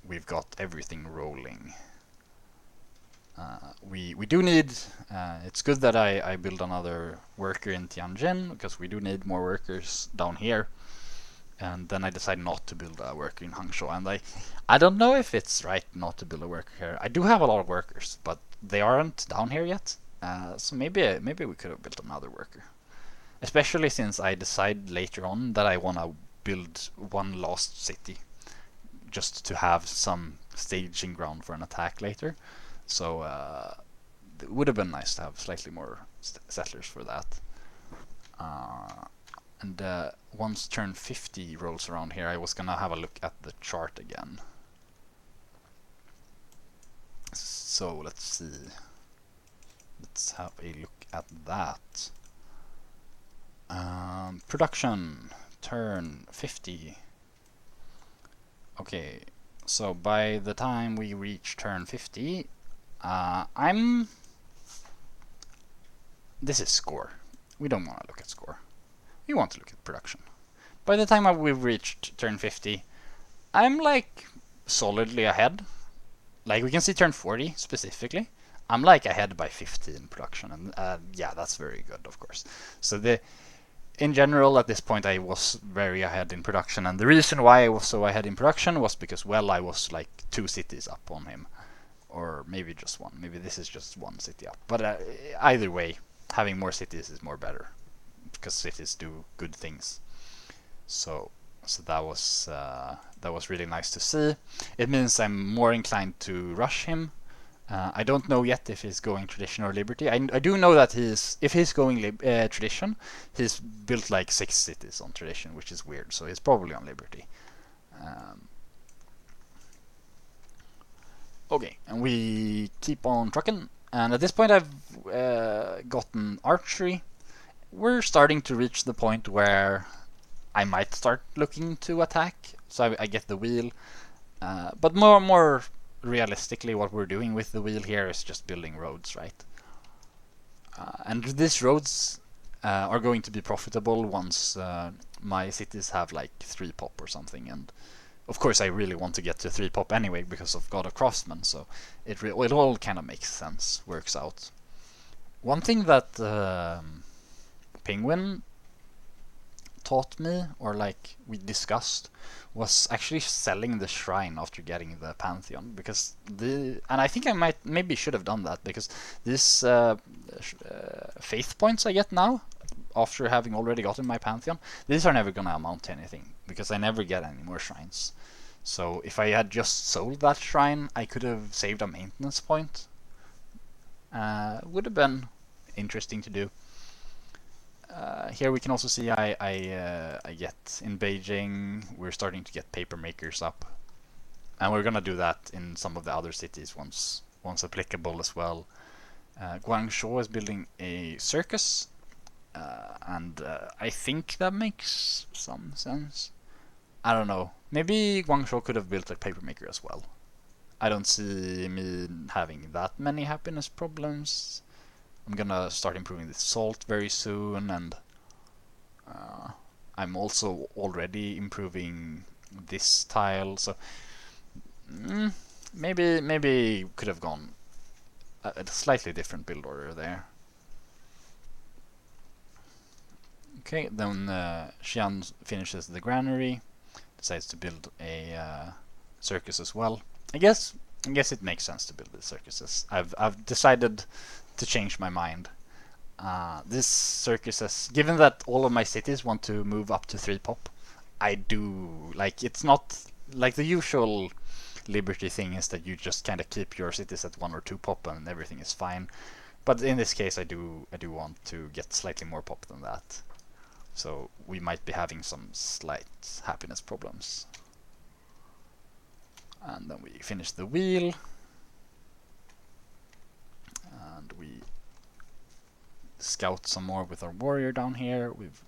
Speaker 1: we've got everything rolling. We do need. It's good that I build another worker in Tianjin, because we do need more workers down here. And then I decided not to build a worker in Hangzhou, and I don't know if it's right not to build a worker here. I do have a lot of workers, but they aren't down here yet. So maybe we could have built another worker, especially since I decide later on that I want to build one last city, just to have some staging ground for an attack later. So it would have been nice to have slightly more settlers for that. And once turn 50 rolls around here, I was gonna have a look at the chart again. So let's see. Let's have a look at that. Production, turn 50. Okay, so by the time we reach turn 50, this is score. We don't want to look at score. We want to look at production. By the time we've reached turn 50, I'm like solidly ahead. Like we can see turn 40 specifically. I'm like ahead by 50 in production, and yeah, that's very good, of course. So in general, at this point, I was very ahead in production, and the reason why I was so ahead in production was because, well, I was like 2 cities up on him, or maybe just 1. Maybe this is just 1 city up. But either way, having more cities is more better, because cities do good things. So that was really nice to see. It means I'm more inclined to rush him. I don't know yet if he's going tradition or liberty. I do know that if he's going tradition, he's built like 6 cities on tradition, which is weird. So he's probably on liberty. Okay, and we keep on trucking. And at this point, I've gotten archery. We're starting to reach the point where I might start looking to attack. So I get the wheel. But more realistically, what we're doing with the wheel here is just building roads, right? And these roads are going to be profitable once my cities have like 3 pop or something. And of course, I really want to get to 3 pop anyway because of God of Craftsman. So it all kind of makes sense, works out. One thing that Penguin taught me, or like we discussed, was actually selling the shrine after getting the Pantheon, because and I think I maybe should have done that, because these faith points I get now after having already gotten my Pantheon, these are never gonna amount to anything because I never get any more shrines. So if I had just sold that shrine, I could have saved a maintenance point. Would have been interesting to do. Here we can also see I get in Beijing, we're starting to get paper makers up, and we're gonna do that in some of the other cities once applicable as well. Guangzhou is building a circus, and I think that makes some sense. I don't know. Maybe Guangzhou could have built a paper maker as well. I don't see me having that many happiness problems. I'm gonna start improving the salt very soon, and I'm also already improving this tile, so maybe could have gone a slightly different build order there. Okay, then Xian finishes the granary, decides to build a circus as well. I guess it makes sense to build the circuses. I've decided to change my mind. This circus has, given that all of my cities want to move up to 3 pop, I do like, it's not like the usual Liberty thing is that you just kind of keep your cities at 1 or 2 pop and everything is fine. But in this case, I do want to get slightly more pop than that. So we might be having some slight happiness problems. And then we finish the wheel. And we scout some more with our warrior down here. We've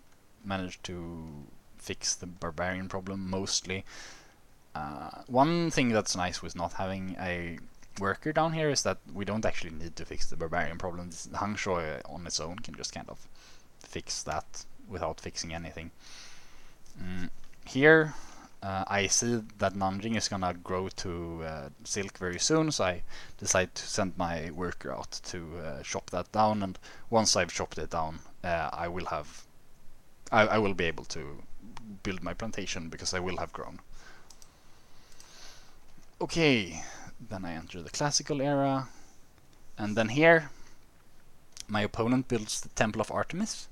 Speaker 1: managed to fix the barbarian problem mostly. One thing that's nice with not having a worker down here is that we don't actually need to fix the barbarian problem. Hangsho on its own can just kind of fix that without fixing anything. Here, I see that Nanjing is gonna grow to silk very soon, so I decide to send my worker out to chop that down. And once I've chopped it down, I will be able to build my plantation because I will have grown. Okay, then I enter the classical era, and then here my opponent builds the Temple of Artemis,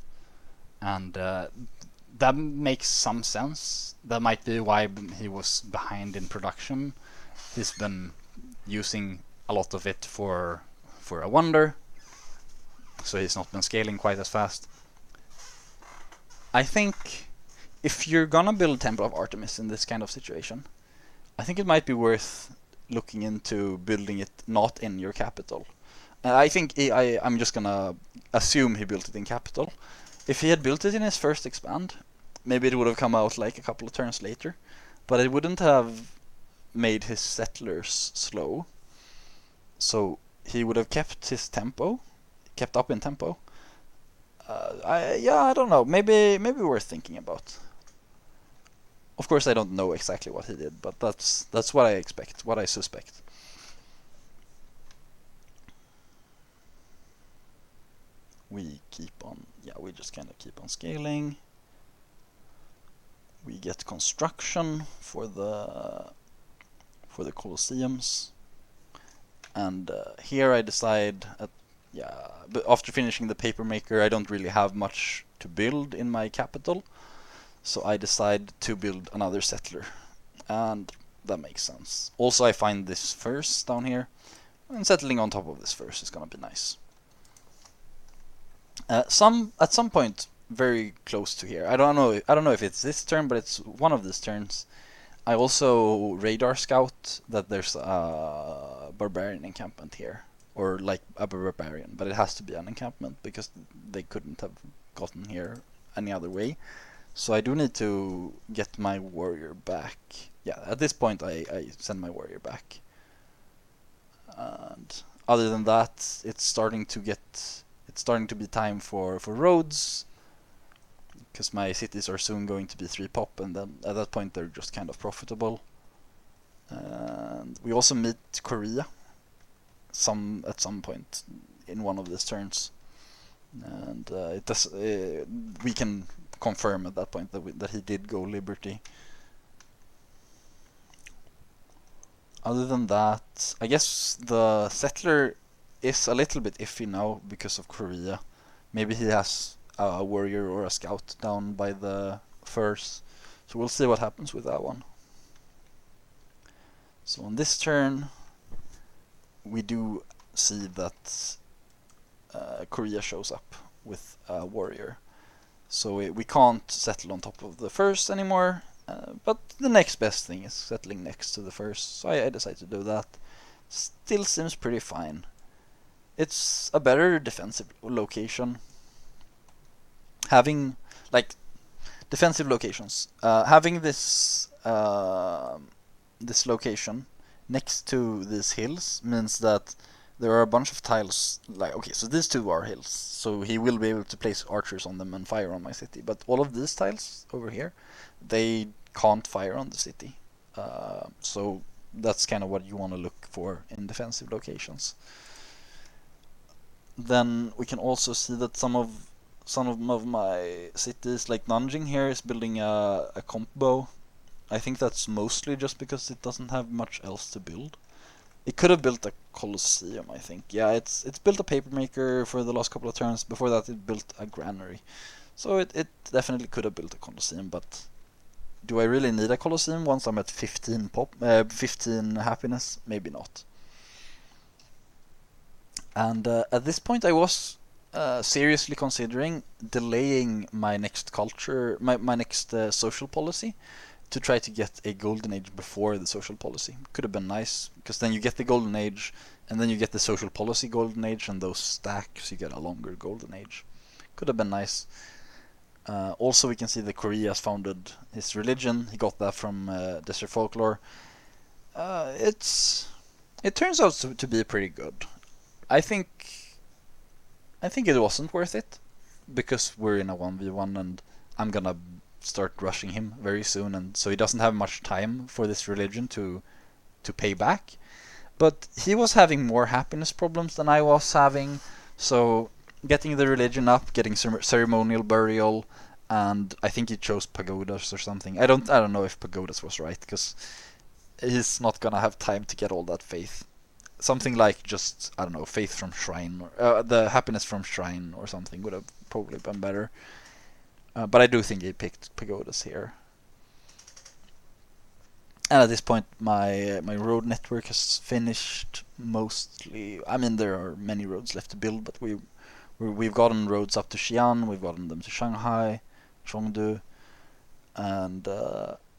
Speaker 1: and that makes some sense. That might be why he was behind in production. He's been using a lot of it for a wonder, so he's not been scaling quite as fast. I think if you're gonna build Temple of Artemis in this kind of situation, I think it might be worth looking into building it not in your capital. I think I'm just gonna assume he built it in capital. If he had built it in his first expand, maybe it would have come out like a couple of turns later, but it wouldn't have made his settlers slow. So he would have kept his tempo, kept up in tempo. I don't know. Maybe worth thinking about. Of course, I don't know exactly what he did, but that's what I expect, what I suspect. We just kind of keep on scaling. We get construction for the Colosseums, and here I decide but after finishing the papermaker, I don't really have much to build in my capital. So I decide to build another settler, and that makes sense. Also, I find this verse down here, and settling on top of this verse is gonna be nice. At some point, very close to here. I don't know if it's this turn, but it's one of these turns. I also radar scout that there's a barbarian encampment here, or like a barbarian, but it has to be an encampment because they couldn't have gotten here any other way. So I do need to get my warrior back. Yeah, at this point I send my warrior back. And other than that, it's starting to be time for roads, because my cities are soon going to be 3 pop, and then at that point they're just kind of profitable. And we also meet Korea at some point in one of these turns, and we can confirm at that point that he did go Liberty. Other than that, I guess the settler is a little bit iffy now because of Korea. Maybe he has a warrior or a scout down by the furs, so we'll see what happens with that one. So on this turn, we do see that Korea shows up with a warrior. So we can't settle on top of the first anymore, but the next best thing is settling next to the first, so I decided to do that. Still seems pretty fine. It's a better defensive location. Having, like, defensive locations. Having this location next to these hills means that there are a bunch of tiles, like, okay, so these two are hills, so he will be able to place archers on them and fire on my city, but all of these tiles over here, they can't fire on the city. So that's kind of what you want to look for in defensive locations. Then we can also see that some of my cities, like Nanjing here, is building a combo. I think that's mostly just because it doesn't have much else to build. It could have built a Colosseum, I think. Yeah, it's built a papermaker for the last couple of turns. Before that, it built a granary. So it definitely could have built a Colosseum, but do I really need a Colosseum once I'm at 15 happiness? Maybe not. And at this point, I was seriously considering delaying my next my next social policy, to try to get a golden age before the social policy. Could have been nice, because then you get the golden age, and then you get the social policy golden age, and those stack, so you get a longer golden age. Could have been nice.
Speaker 2: Also, we can see that Korea has founded his religion. He got that from Desert Folklore. It turns out to be pretty good. I think it wasn't worth it because we're in a 1v1 and I'm gonna start rushing him very soon, and so he doesn't have much time for this religion to pay back. But he was having more happiness problems than I was having, so getting the religion up, getting ceremonial burial, and I think he chose pagodas or something. I don't know if pagodas was right because he's not gonna have time to get all that faith. Something like just, I don't know, faith from shrine, or the happiness from shrine or something would have probably been better. But I do think he picked pagodas here. And at this point, my road network has finished mostly. I mean, there are many roads left to build, but we've gotten roads up to Xi'an, we've gotten them to Shanghai, Chengdu, and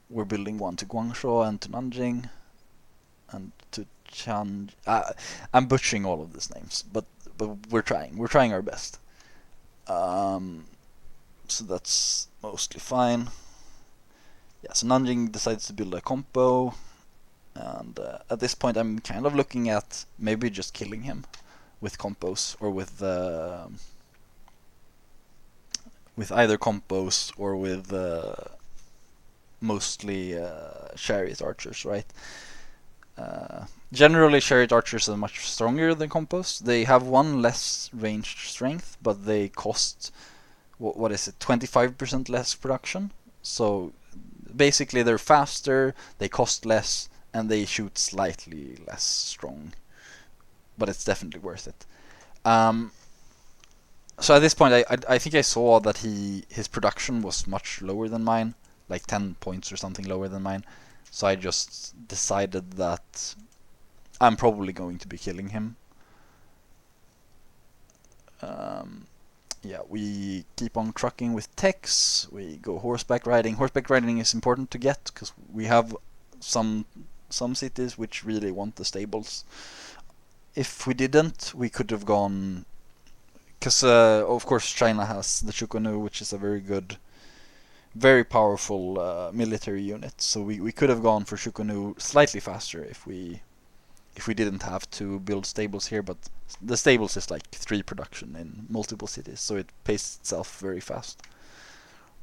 Speaker 2: we're building one to Guangzhou and to Nanjing, and to Chan. I'm butchering all of these names, but we're trying. We're trying our best. So that's mostly fine. Yeah, so Nanjing decides to build a compo, and at this point I'm kind of looking at maybe just killing him with compos, or with either compos or with mostly chariot archers, right? Generally, chariot archers are much stronger than compos. They have one less ranged strength, but they cost, what is it, 25% less production. So basically, they're faster, they cost less, and they shoot slightly less strong. But it's definitely worth it. So at this point, I think I saw that his production was much lower than mine, like 10 points or something lower than mine. So I just decided that I'm probably going to be killing him. Yeah, we keep on trucking with techs. We go horseback riding. Horseback riding is important to get because we have some cities which really want the stables. If we didn't, we could have gone, because of course China has the Shukonu, which is a very good, very powerful military unit. So we could have gone for Shukonu slightly faster if we didn't have to build stables here, but the stables is like 3 production in multiple cities, so it pays itself very fast.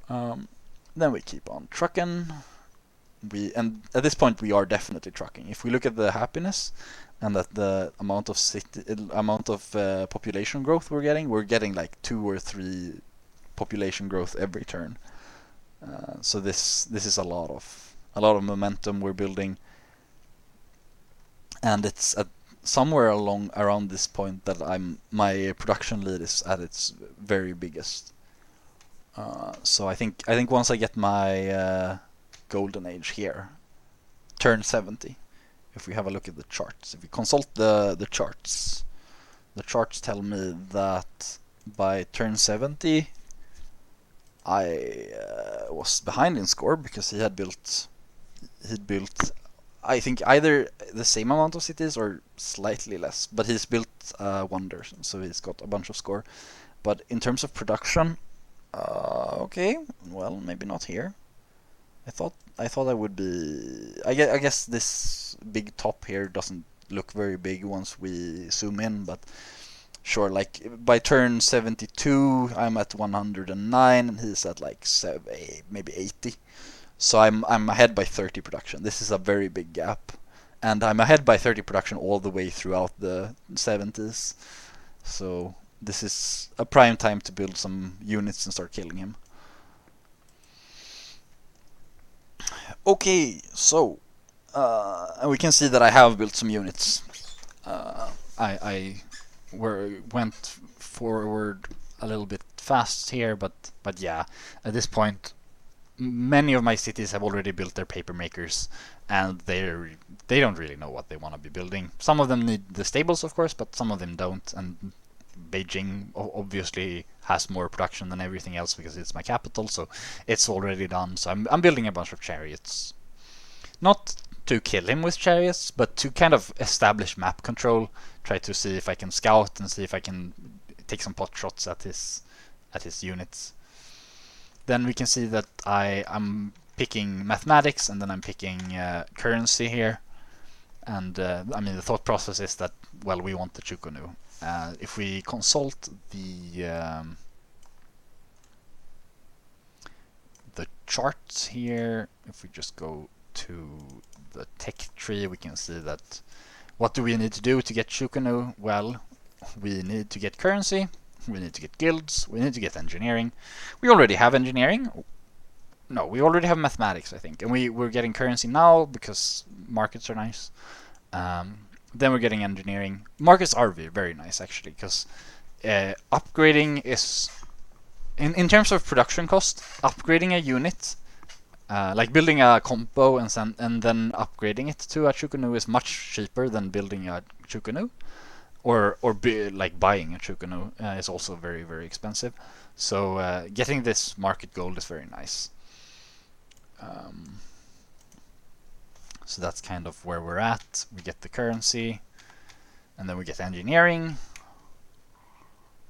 Speaker 2: Then we keep on trucking. And at this point we are definitely trucking. If we look at the happiness and at the amount of population growth we're getting like 2 or 3 population growth every turn. So this is a lot of momentum we're building, and it's at somewhere around this point that my production lead is at its very biggest. So I think once I get my golden age here, turn 70. If we have a look at the charts, if we consult the charts tell me that by turn 70 I was behind in score because he'd built I think either the same amount of cities or slightly less, but he's built wonders, so he's got a bunch of score. But in terms of production, okay, well, maybe not here. I thought I would be. I guess this big top here doesn't look very big once we zoom in, but sure. Like by turn 72, I'm at 109, and he's at like maybe 80. So I'm ahead by 30 production. This is a very big gap, and I'm ahead by 30 production all the way throughout the 70s. So this is a prime time to build some units and start killing him. Okay, so and we can see that I have built some units. I went forward a little bit fast here, but yeah, at this point, many of my cities have already built their paper makers, and they don't really know what they want to be building. Some of them need the stables, of course, but some of them don't. And Beijing obviously has more production than everything else because it's my capital, so it's already done. So I'm building a bunch of chariots, not to kill him with chariots, but to kind of establish map control. Try to see if I can scout and see if I can take some pot shots at his units.
Speaker 1: then we can see that I'm picking mathematics, and then I'm picking currency here. And I mean, the thought process is that, well, we want the Chukunu. If we consult the charts here, if we just go to the tech tree, we can see that what do we need to do to get Chukunu? Well, we need to get currency, we need to get guilds, we need to get engineering. We already have engineering. No, we already have mathematics, I think. And we're getting currency now because markets are nice. Then we're getting engineering. Markets are very nice, actually, because upgrading is... In terms of production cost, upgrading a unit, like building a compo and then upgrading it to a Chukunu is much cheaper than building a Chukunu. Or like buying a Chukunu is also very expensive. So getting this market gold is very nice. So that's kind of where we're at. We get the currency, and then we get engineering,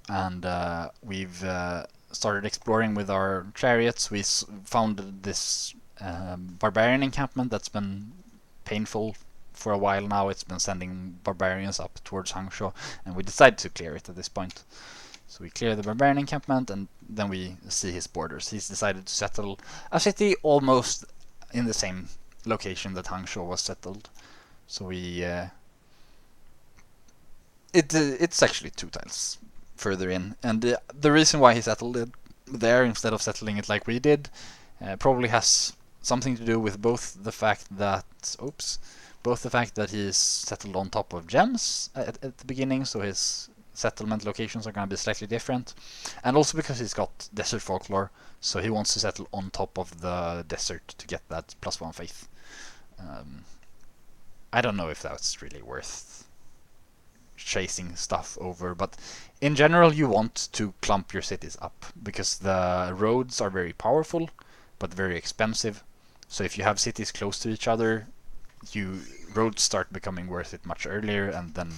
Speaker 1: and we've started exploring with our chariots. We found this barbarian encampment that's been painful for a while now. It's been sending barbarians up towards Hangzhou, and we decided to clear it at this point. So we clear the barbarian encampment, and then we see his borders. He's decided to settle a city almost in the same location that Hangzhou was settled. So we it's actually 2 tiles further in, and the reason why he settled it there instead of settling it like we did probably has something to do with both the fact that he's settled on top of gems at the beginning, so his settlement locations are going to be slightly different, and also because he's got desert folklore, so he wants to settle on top of the desert to get that +1 faith. I don't know if that's really worth chasing stuff over, but in general you want to clump your cities up because the roads are very powerful but very expensive. So if you have cities close to each other, roads start becoming worth it much earlier, and then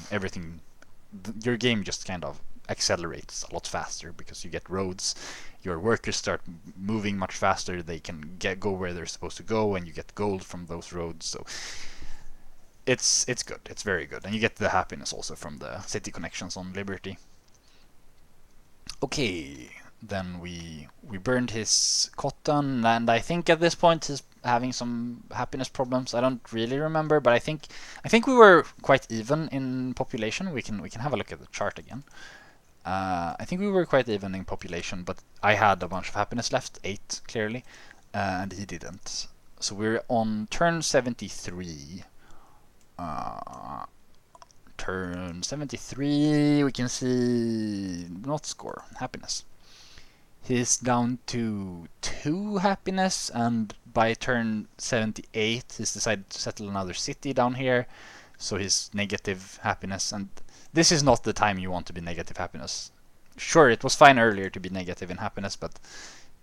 Speaker 1: your game just kind of accelerates a lot faster because you get roads. Your workers start moving much faster. They can go where they're supposed to go, and you get gold from those roads. So it's good. It's very good, and you get the happiness also from the city connections on Liberty. Okay, then we burned his cotton, and I think at this point he's having some happiness problems. I don't really remember, but I think we were quite even in population. We can have a look at the chart again. I think we were quite even in population, but I had a bunch of happiness left, 8 clearly, and he didn't. So we're on turn 73. Turn 73, we can see not score, happiness. He's down to 2 happiness, and by turn 78 he's decided to settle another city down here, so he's negative happiness, and this is not the time you want to be negative happiness. Sure, it was fine earlier to be negative in happiness, but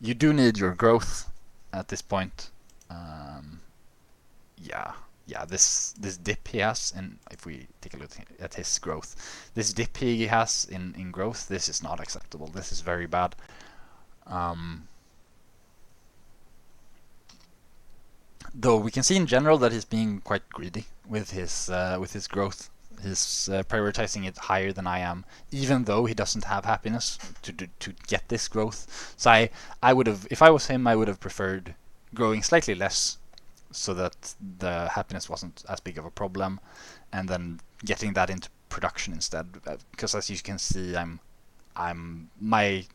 Speaker 1: you do need your growth at this point. This dip he has, and if we take a look at his growth, this dip he has in growth, this is not acceptable. This is very bad. Though we can see in general that he's being quite greedy with his growth. He's prioritizing it higher than I am, even though he doesn't have happiness to get this growth. So I would have, if I was him, I would have preferred growing slightly less, so that the happiness wasn't as big of a problem, and then getting that into production instead. Because as you can see, my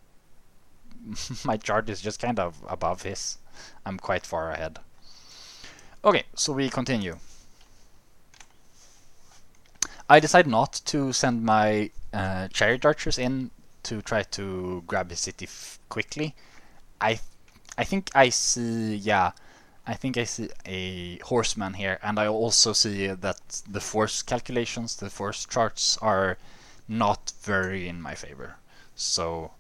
Speaker 1: chart is just kind of above his. I'm quite far ahead. Okay, so we continue. I decide not to send my chariot archers in to try to grab his city quickly. I think I see a horseman here, and I also see that the force calculations, the force charts are not very in my favor. So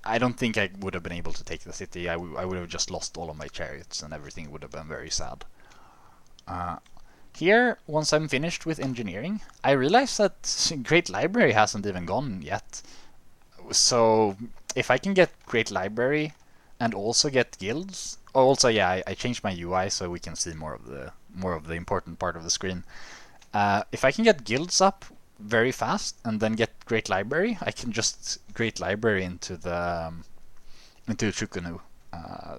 Speaker 1: I don't think I would have been able to take the city. I would have just lost all of my chariots, and everything would have been very sad. Here, once I'm finished with engineering, I realize that Great Library hasn't even gone yet. So if I can get Great Library and also get guilds. Oh, also, yeah, I changed my UI so we can see more of the important part of the screen. If I can get guilds up very fast and then get Great Library, I can just Great Library into the into Chukunu,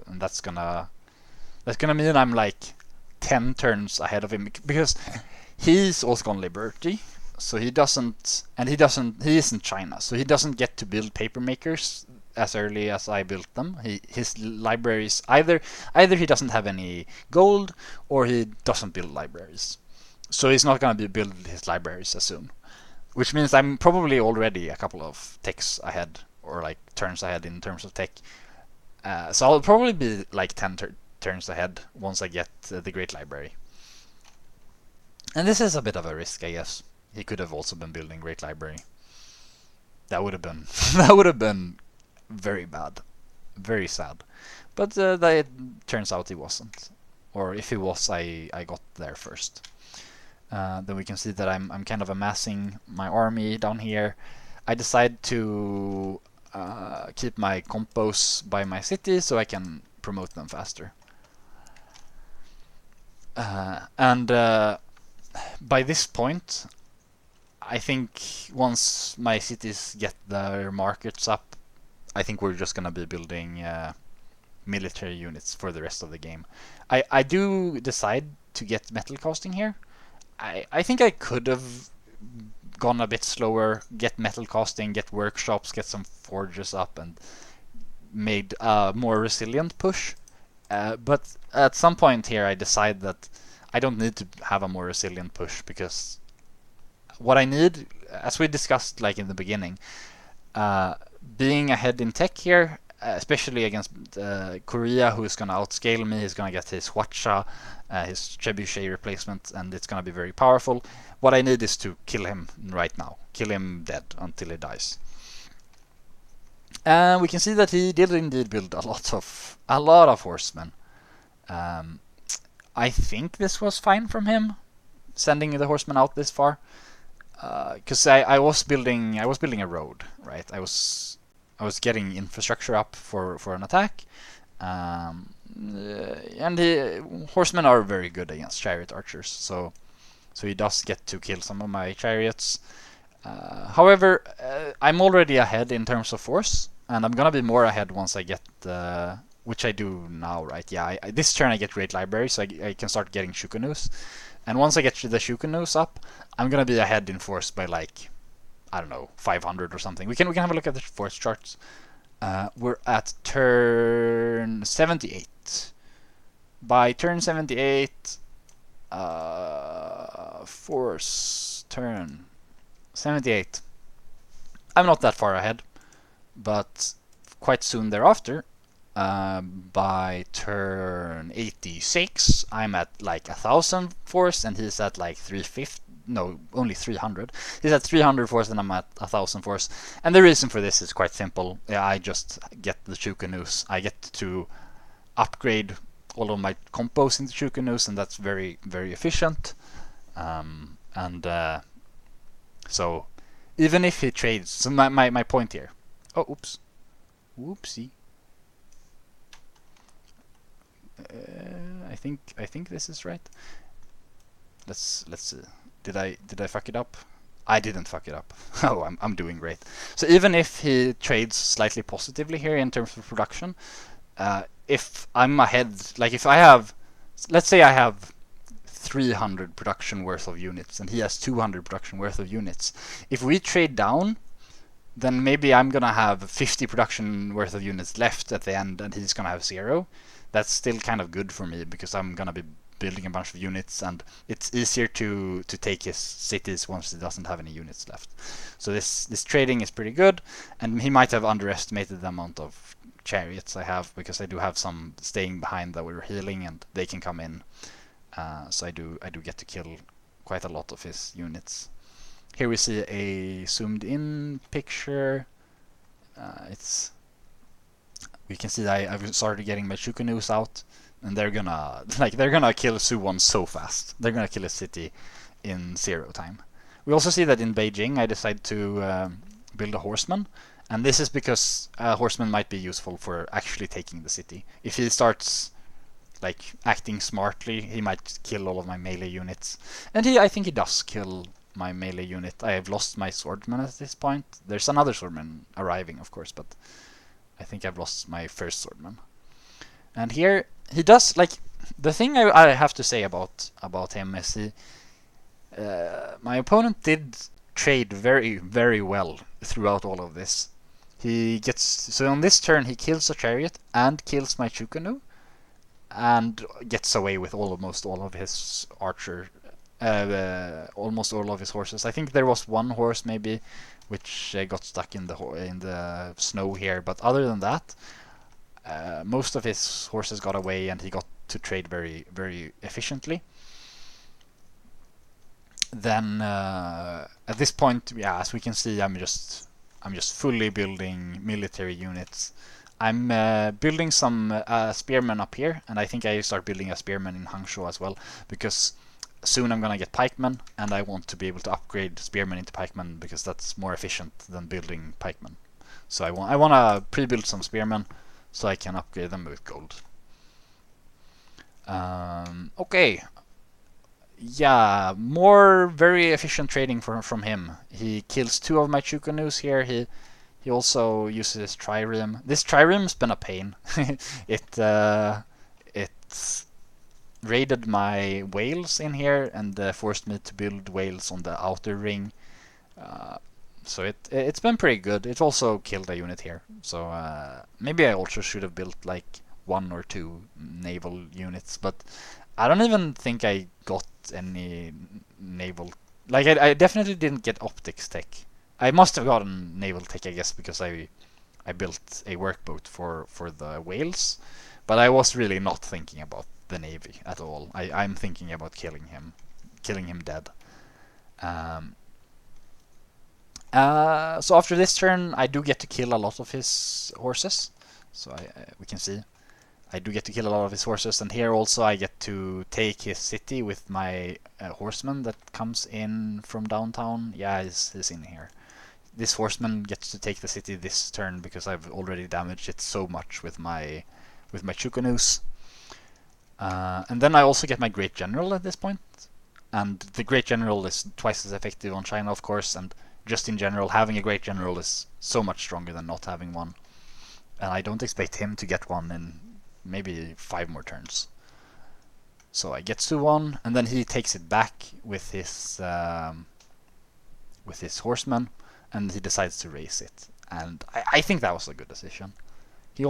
Speaker 1: and that's gonna mean I'm like 10 turns ahead of him because he's also on Liberty, so he isn't China, so he doesn't get to build paper makers as early as I built them. His libraries either he doesn't have any gold or he doesn't build libraries, so he's not gonna build his libraries as soon, which means I'm probably already a couple of ticks ahead or like turns ahead in terms of tech. So I'll probably be like 10 turns ahead once I get the Great Library. And this is a bit of a risk, I guess. He could have also been building Great Library. That would have been that would have been very bad, very sad. But it turns out he wasn't, or if he was, I got there first. Then we can see that I'm kind of amassing my army down here. I decide to keep my compos by my city so I can promote them faster. And by this point, I think once my cities get their markets up, I think we're just gonna be building military units for the rest of the game. I do decide to get metal casting here. I think I could have gone a bit slower, get metal casting, get workshops, get some forges up, and made a more resilient push. But at some point here, I decide that I don't need to have a more resilient push because what I need, as we discussed like in the beginning, being ahead in tech here, especially against Korea, who is going to outscale me. He's going to get his Hwacha, his Trebuchet replacement, and it's going to be very powerful. What I need is to kill him right now. Kill him dead until he dies. And we can see that he did indeed build a lot of horsemen. I think this was fine from him, sending the horsemen out this far, because I was building a road, right? I was getting infrastructure up for an attack, and the horsemen are very good against chariot archers, so he does get to kill some of my chariots. However, I'm already ahead in terms of force, and I'm gonna be more ahead once I get which I do now, right? Yeah, this turn I get Great Library, so I can start getting Shukunus. And once I get the Shukunus up, I'm gonna be ahead in force by like, I don't know, 500 or something. We can have a look at the force charts. We're at turn 78. By turn 78, force turn 78. I'm not that far ahead, but quite soon thereafter, by turn 86, I'm at like 1,000 force, and he's at like 350. No, only 300. He's at 300 force, and I'm at 1,000 force. And the reason for this is quite simple. Yeah, I just get the Shukanus. I get to upgrade all of my compos into Shukanus, and that's very, very efficient. So even if he trades, so my point here. Oh, oops, whoopsie. I think this is right. Let's see. Did I fuck it up? I didn't fuck it up. Oh, I'm doing great. So even if he trades slightly positively here in terms of production, if I'm ahead, like if I have, let's say I have 300 production worth of units and he has 200 production worth of units. If we trade down, then maybe I'm gonna have 50 production worth of units left at the end, and he's gonna have 0. That's still kind of good for me because I'm gonna be building a bunch of units, and it's easier to take his cities once he doesn't have any units left. So this trading is pretty good, and he might have underestimated the amount of chariots I have, because I do have some staying behind that we're healing, and they can come in. So I do get to kill quite a lot of his units. Here we see a zoomed in picture. We can see that I've started getting my Shukunus out, and they're gonna kill Suwon so fast. They're gonna kill a city in 0 time. We also see that in Beijing I decide to build a horseman, And this is because horseman might be useful for actually taking the city. If he starts like acting smartly, he might kill all of my melee units. And I think he does kill my melee unit. I have lost my swordsman at this point. There's another swordman arriving, of course, but I think I've lost my first swordman. And here he does like the thing I have to say about him is my opponent did trade very very well throughout all of this. He gets so on this turn he kills a chariot and kills my Chukanu and gets away with almost all of his archer, almost all of his horses. I think there was one horse maybe which got stuck in the snow here, but other than that, most of his horses got away and he got to trade very very efficiently. Then at this point, yeah, as we can see, I'm just fully building military units. I'm building some spearmen up here, and I think I start building a spearman in Hangzhou as well, because soon I'm gonna get pikemen, and I want to be able to upgrade spearmen into pikemen because that's more efficient than building pikemen. So I want to pre-build some spearmen so I can upgrade them with gold. Okay. Yeah, more very efficient trading from him. He kills 2 of my Chukanus here. He also uses trireme. This trireme's been a pain. it it raided my whales in here and forced me to build whales on the outer ring. So it's been pretty good. It also killed a unit here. So maybe I also should have built like 1 or 2 naval units, but I don't even think I got any naval. Like I definitely didn't get optics tech. I must have gotten naval tech, I guess, because I built a workboat for the whales, but I was really not thinking about the navy at all. I'm thinking about killing him dead. Um, so after this turn, I do get to kill a lot of his horses. So we can see I do get to kill a lot of his horses, and here also I get to take his city with my horseman that comes in from downtown. Yeah, he's in here. This horseman gets to take the city this turn because I've already damaged it so much with my Chukanus. And then I also get my Great General at this point. And the Great General is twice as effective on China, of course, and just in general, having a Great General is so much stronger than not having one. And I don't expect him to get one in maybe 5 more turns. So I get to 1, and then he takes it back with his horseman, and he decides to race it. And I think that was a good decision. He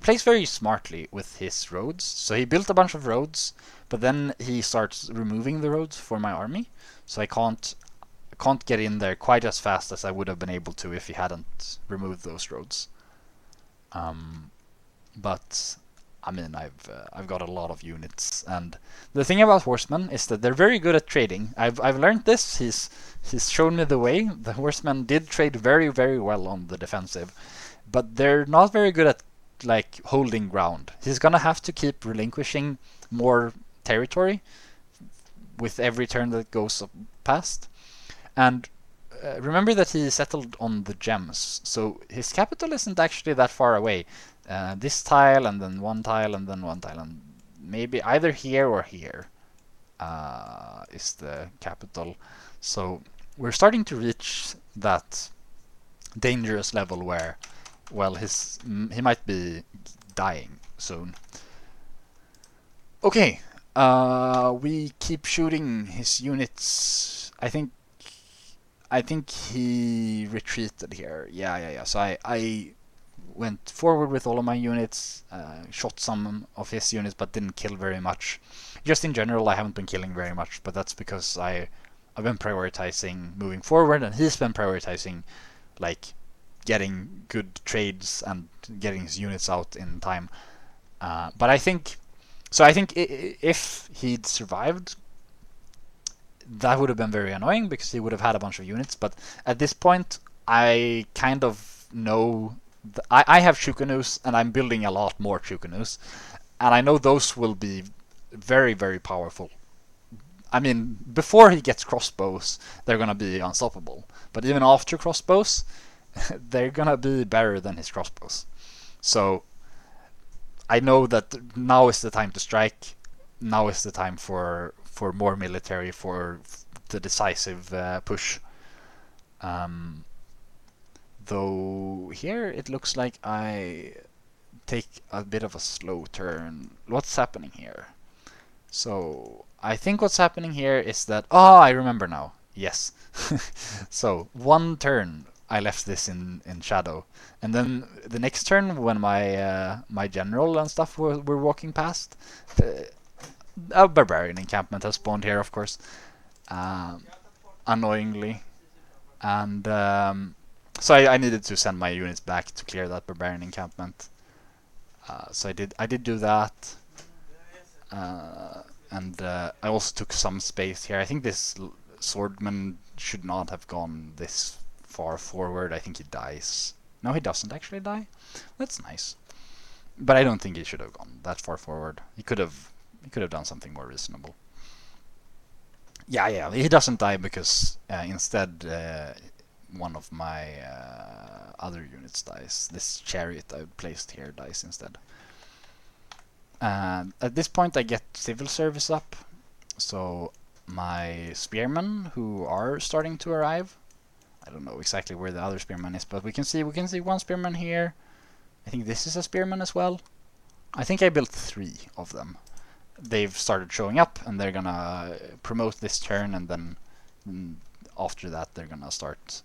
Speaker 1: plays very smartly with his roads. So he built a bunch of roads, but then he starts removing the roads for my army. So I can't get in there quite as fast as I would have been able to if he hadn't removed those roads. But I mean, I've got a lot of units, and the thing about horsemen is that they're very good at trading. I've learned this. He's shown me the way. The horsemen did trade very very well on the defensive, but they're not very good at like holding ground. He's gonna have to keep relinquishing more territory with every turn that goes past. And remember that he settled on the gems, so his capital isn't actually that far away. This tile, and then 1 tile, and then 1 tile, and maybe either here or here is the capital. So we're starting to reach that dangerous level where, well, he might be dying soon. Okay, we keep shooting his units. I think he retreated here. Yeah. So I went forward with all of my units, shot some of his units, but didn't kill very much. Just in general, I haven't been killing very much, but that's because I've been prioritizing moving forward, and he's been prioritizing like getting good trades and getting his units out in time. But I think if he'd survived, that would have been very annoying because he would have had a bunch of units. But at this point, I kind of know I have Chukanus, and I'm building a lot more Chukanus, and I know those will be very very powerful. I mean, before he gets crossbows, they're gonna be unstoppable. But even after crossbows, they're gonna be better than his crossbows. So I know that now is the time to strike. Now is the time for more military, for the decisive push. Um, though here it looks like I take a bit of a slow turn. What's happening here? So I think what's happening here is that I remember now. Yes. So one turn I left this in shadow, and then the next turn when my general and stuff were walking past, a barbarian encampment has spawned here, of course, um, annoyingly, and so I needed to send my units back to clear that barbarian encampment. So I did do that. And I also took some space here. I think this swordman should not have gone this far forward. I think he dies. No, he doesn't actually die. That's nice. But I don't think he should have gone that far forward. He could have done something more reasonable. Yeah. He doesn't die because instead one of my other units dies. This chariot I placed here dies instead. At this point I get civil service up, so my spearmen who are starting to arrive. I don't know exactly where the other spearman is, but we can see one spearman here. I think this is a spearman as well. I think I built 3 of them. They've started showing up, and they're gonna promote this turn, and then after that they're gonna start.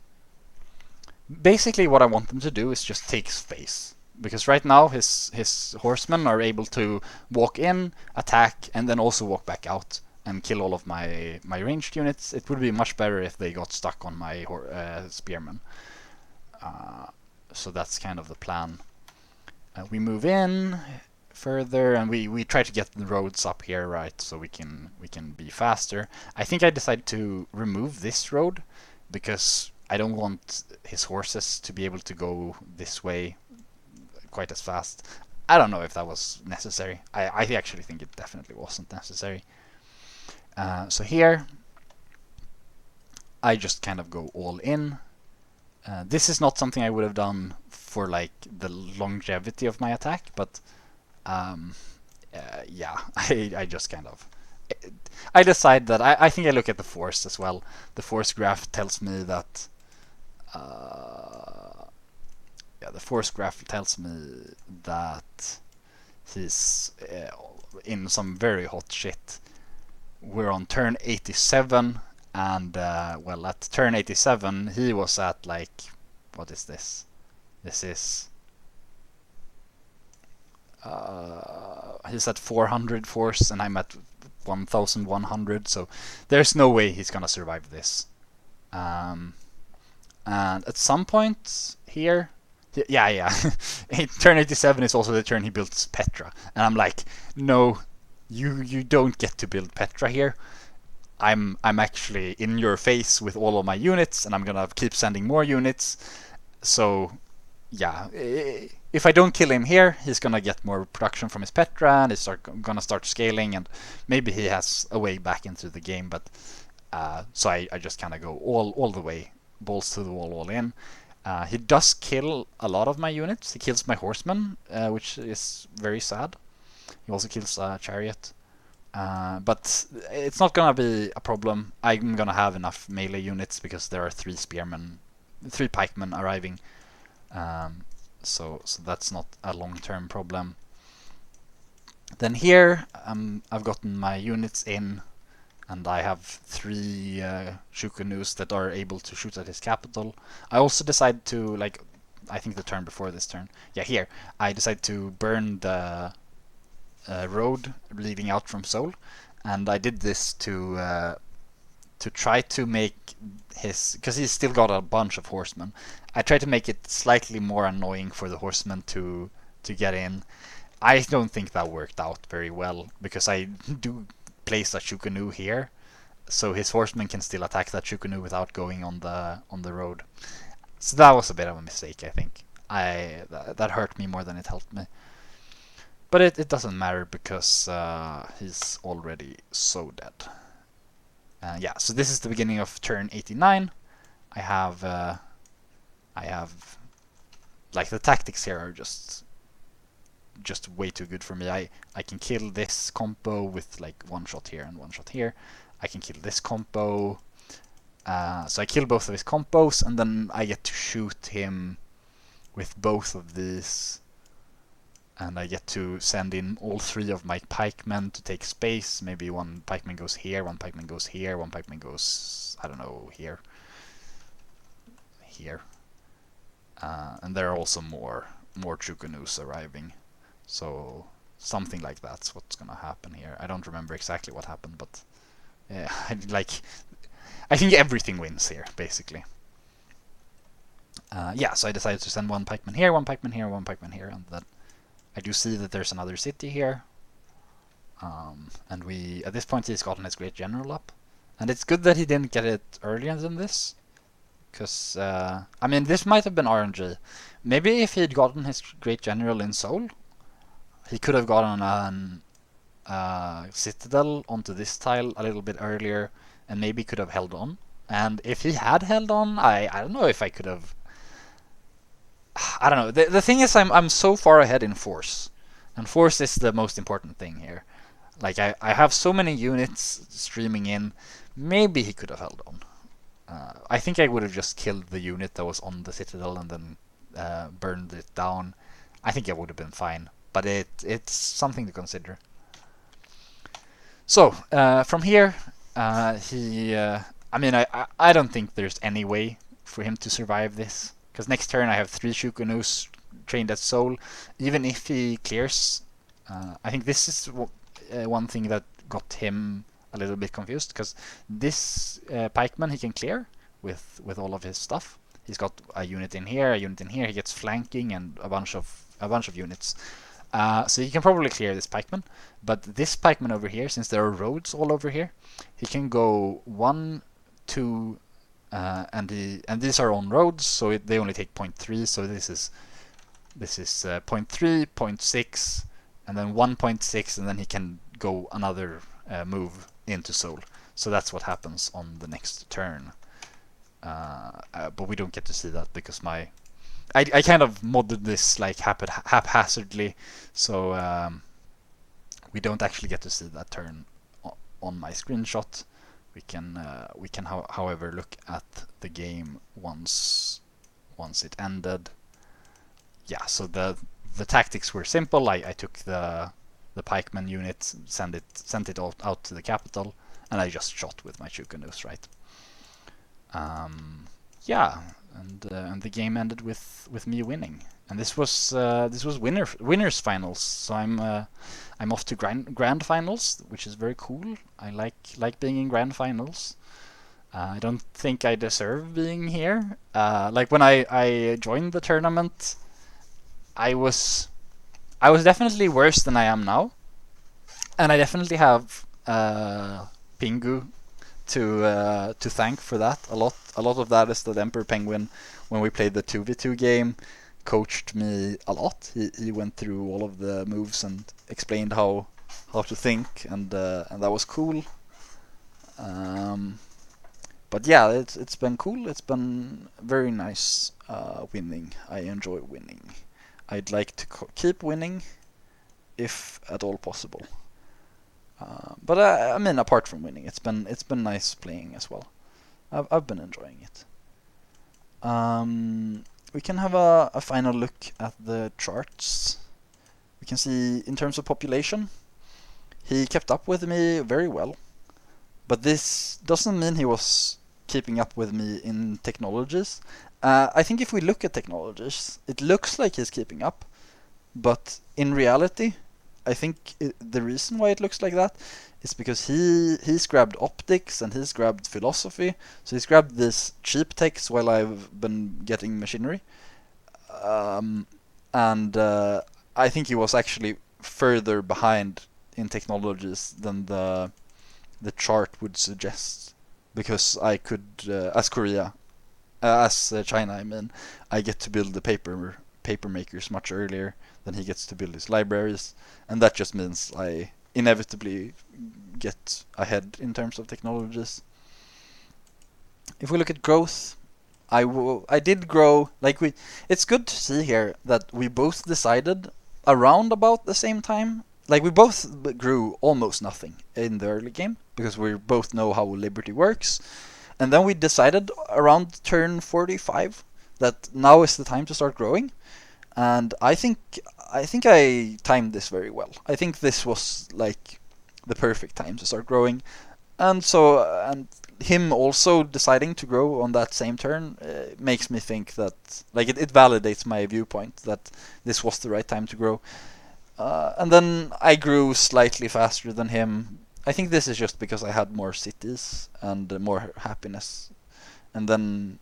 Speaker 1: Basically, what I want them to do is just take space. Because right now his horsemen are able to walk in, attack, and then also walk back out and kill all of my ranged units. It would be much better if they got stuck on my spearmen. So that's kind of the plan. We move in further, and we try to get the roads up here, right, so we can be faster. I think I decided to remove this road because I don't want his horses to be able to go this way quite as fast. I don't know if that was necessary. I actually think it definitely wasn't necessary. So here, I just kind of go all in. This is not something I would have done for like the longevity of my attack, but yeah, I just kind of. I decide that I think I look at the force as well. The force graph tells me that. The force graph tells me that he's in some very hot shit. We're on turn 87, and at turn 87 he was at like, what is this? This is he's at 400 force, and I'm at 1100, so there's no way he's gonna survive this. And at some point here, yeah. Turn 87 is also the turn he builds Petra, and I'm like, no, you don't get to build Petra here. I'm actually in your face with all of my units, and I'm gonna keep sending more units. So yeah, if I don't kill him here, he's gonna get more production from his Petra, and he's gonna start scaling, and maybe he has a way back into the game. But so I just kind of go all the way, balls to the wall, all in. He does kill a lot of my units. He kills my horsemen, which is very sad. He also kills a chariot. But it's not gonna be a problem. I'm gonna have enough melee units because there are 3 pikemen arriving. So that's not a long-term problem. Then here, I've gotten my units in, and I have 3 Shukunus that are able to shoot at his capital. I also decided to, like, I think the turn before this turn, here, I decided to burn the road leading out from Seoul, and I did this to try to make his, because he's still got a bunch of horsemen. I tried to make it slightly more annoying for the horsemen to get in. I don't think that worked out very well, because I do place a Shukunu here, so his horsemen can still attack that Shukunu without going on the road. So that was a bit of a mistake, I think. That hurt me more than it helped me. But it doesn't matter because he's already so dead. So this is the beginning of turn 89. I have I have like the tactics here are just way too good for me. I can kill this combo with like one shot here and one shot here. I can kill this combo. So I kill both of his combos, and then I get to shoot him with both of these, and I get to send in all three of my pikemen to take space. Maybe one pikeman goes here, one pikeman goes here, one pikeman goes, I don't know, here. And there are also more Chukunus arriving. So something like that's what's gonna happen here. I don't remember exactly what happened, but I think everything wins here, basically. So I decided to send one pikeman here, one pikeman here, one pikeman here, and then I do see that there's another city here. And at this point he's gotten his great general up. And it's good that he didn't get it earlier than this. Because, this might have been RNG. Maybe if he'd gotten his great general in Seoul, he could have gotten an citadel onto this tile a little bit earlier, and maybe could have held on. And if he had held on, I don't know if I could have. I don't know. The thing is, I'm so far ahead in force, and force is the most important thing here. Like I have so many units streaming in. Maybe he could have held on. I think I would have just killed the unit that was on the citadel and then burned it down. I think I would have been fine, but it's something to consider. So from here, I don't think there's any way for him to survive this, because next turn I have 3 Shukunus trained at Seoul. Even if he clears, I think this is one thing that got him a little bit confused, because this pikeman he can clear with all of his stuff. He's got a unit in here, a unit in here. He gets flanking and a bunch of units. So he can probably clear this pikeman, but this pikeman over here, since there are roads all over here, he can go 1, 2, and these are on roads, so they only take 0.3. So this is 0.3, 0.6, and then 1.6, and then he can go another move into Seoul. So that's what happens on the next turn. But we don't get to see that because I kind of modded this like haphazardly, so we don't actually get to see that turn on my screenshot. We can however look at the game once it ended. Yeah, so the tactics were simple. I took the pikeman unit, sent it all out to the capital, and I just shot with my Chukunus, right? And the game ended with me winning. And this was winners finals. So I'm off to grand finals, which is very cool. I like being in grand finals. I don't think I deserve being here. Like when I joined the tournament, I was definitely worse than I am now, and I definitely have Pingu to thank for that. A lot of that is that Emperor Penguin, when we played the 2v2 game, coached me a lot. He went through all of the moves and explained how to think, and that was cool. But yeah, it's been cool. It's been very nice winning. I enjoy winning. I'd like to keep winning, if at all possible. But apart from winning, it's been nice playing as well. I've been enjoying it. We can have a final look at the charts. We can see in terms of population, he kept up with me very well. But this doesn't mean he was keeping up with me in technologies. I think if we look at technologies, it looks like he's keeping up. But in reality, I think the reason why it looks like that is because he's grabbed optics and he's grabbed philosophy. So he's grabbed these cheap techs while I've been getting machinery. And I think he was actually further behind in technologies than the chart would suggest. Because I could, as China, I get to build the paper makers much earlier than he gets to build his libraries, and that just means I inevitably get ahead in terms of technologies. If we look at growth,
Speaker 2: I did grow, like it's good to see here that we both decided around about the same time. Like we both grew almost nothing in the early game because we both know how Liberty works. And then we decided around turn 45 that now is the time to start growing. And I think I timed this very well. I think this was like the perfect time to start growing. And him also deciding to grow on that same turn makes me think that like it validates my viewpoint that this was the right time to grow. And then I grew slightly faster than him. I think this is just because I had more cities and more happiness. And then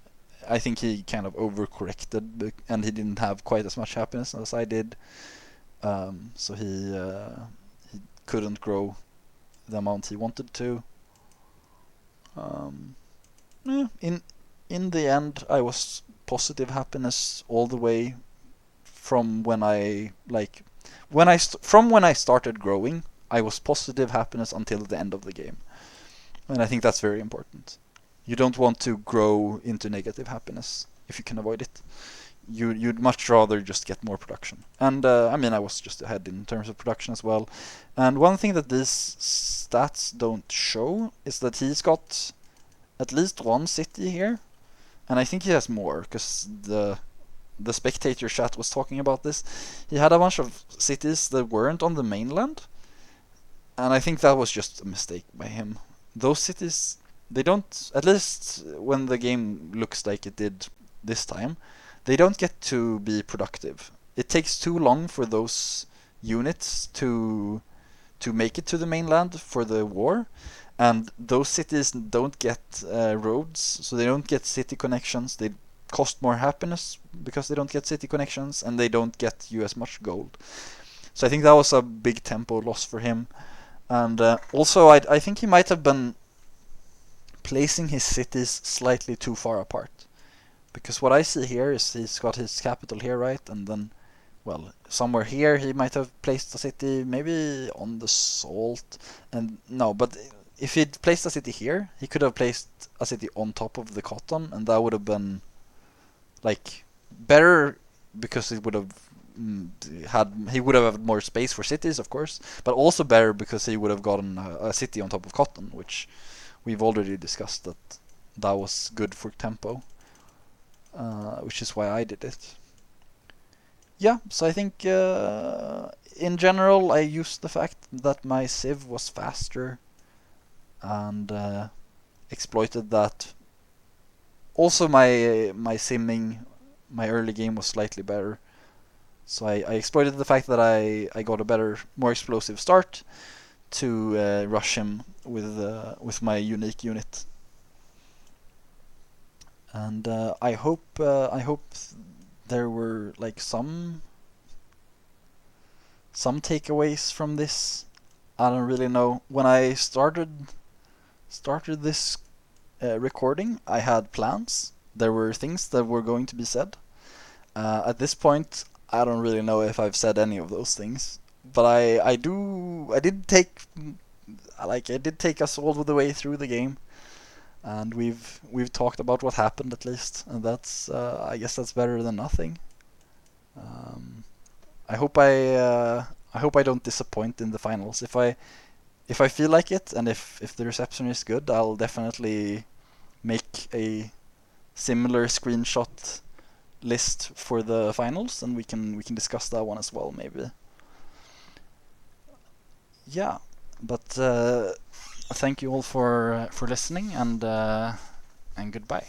Speaker 2: I think he kind of overcorrected and he didn't have quite as much happiness as I did. So he couldn't grow the amount he wanted to. Um, in the end, I was positive happiness all the way from when I like from when I started growing. I was positive happiness until the end of the game, and I think that's very important. You don't want to grow into negative happiness if you can avoid it. You'd much rather just get more production. And I mean, I was just ahead in terms of production as well. And one thing that these stats don't show is that he's got at least one city here, and I think he has more because the spectator chat was talking about this. He had a bunch of cities that weren't on the mainland, and I think that was just a mistake by him. Those cities, they don't, at least when the game looks like it did this time, they don't get to be productive. It takes too long for those units to make it to the mainland for the war, and those cities don't get roads, so they don't get city connections. They cost more happiness because they don't get city connections, and they don't get you as much gold. So I think that was a big tempo loss for him. And also, I think he might have been placing his cities slightly too far apart. Because what I see here is he's got his capital here, right? And then, well, somewhere here he might have placed a city, maybe on the salt. And no, but if he'd placed a city here, he could have placed a city on top of the cotton, and that would have been, like, better because it would have he would have had more space for cities, of course, but also better because he would have gotten a city on top of cotton, which we've already discussed that was good for tempo, which is why I did it. Yeah, so I think in general I used the fact that my Civ was faster and exploited that. Also, my simming, my early game was slightly better. So I exploited the fact that I got a better, more explosive start to rush him with my unique unit. And I hope there were like some takeaways from this. I don't really know. When I started this recording, I had plans. There were things that were going to be said. At this point, I don't really know if I've said any of those things, but I did take us all the way through the game, and we've talked about what happened at least, and that's I guess that's better than nothing. Um, I hope I don't disappoint in the finals. If I feel like it, and if the reception is good, I'll definitely make a similar screenshot list for the finals, and we can discuss that one as well, maybe. Yeah, but thank you all for listening, and goodbye.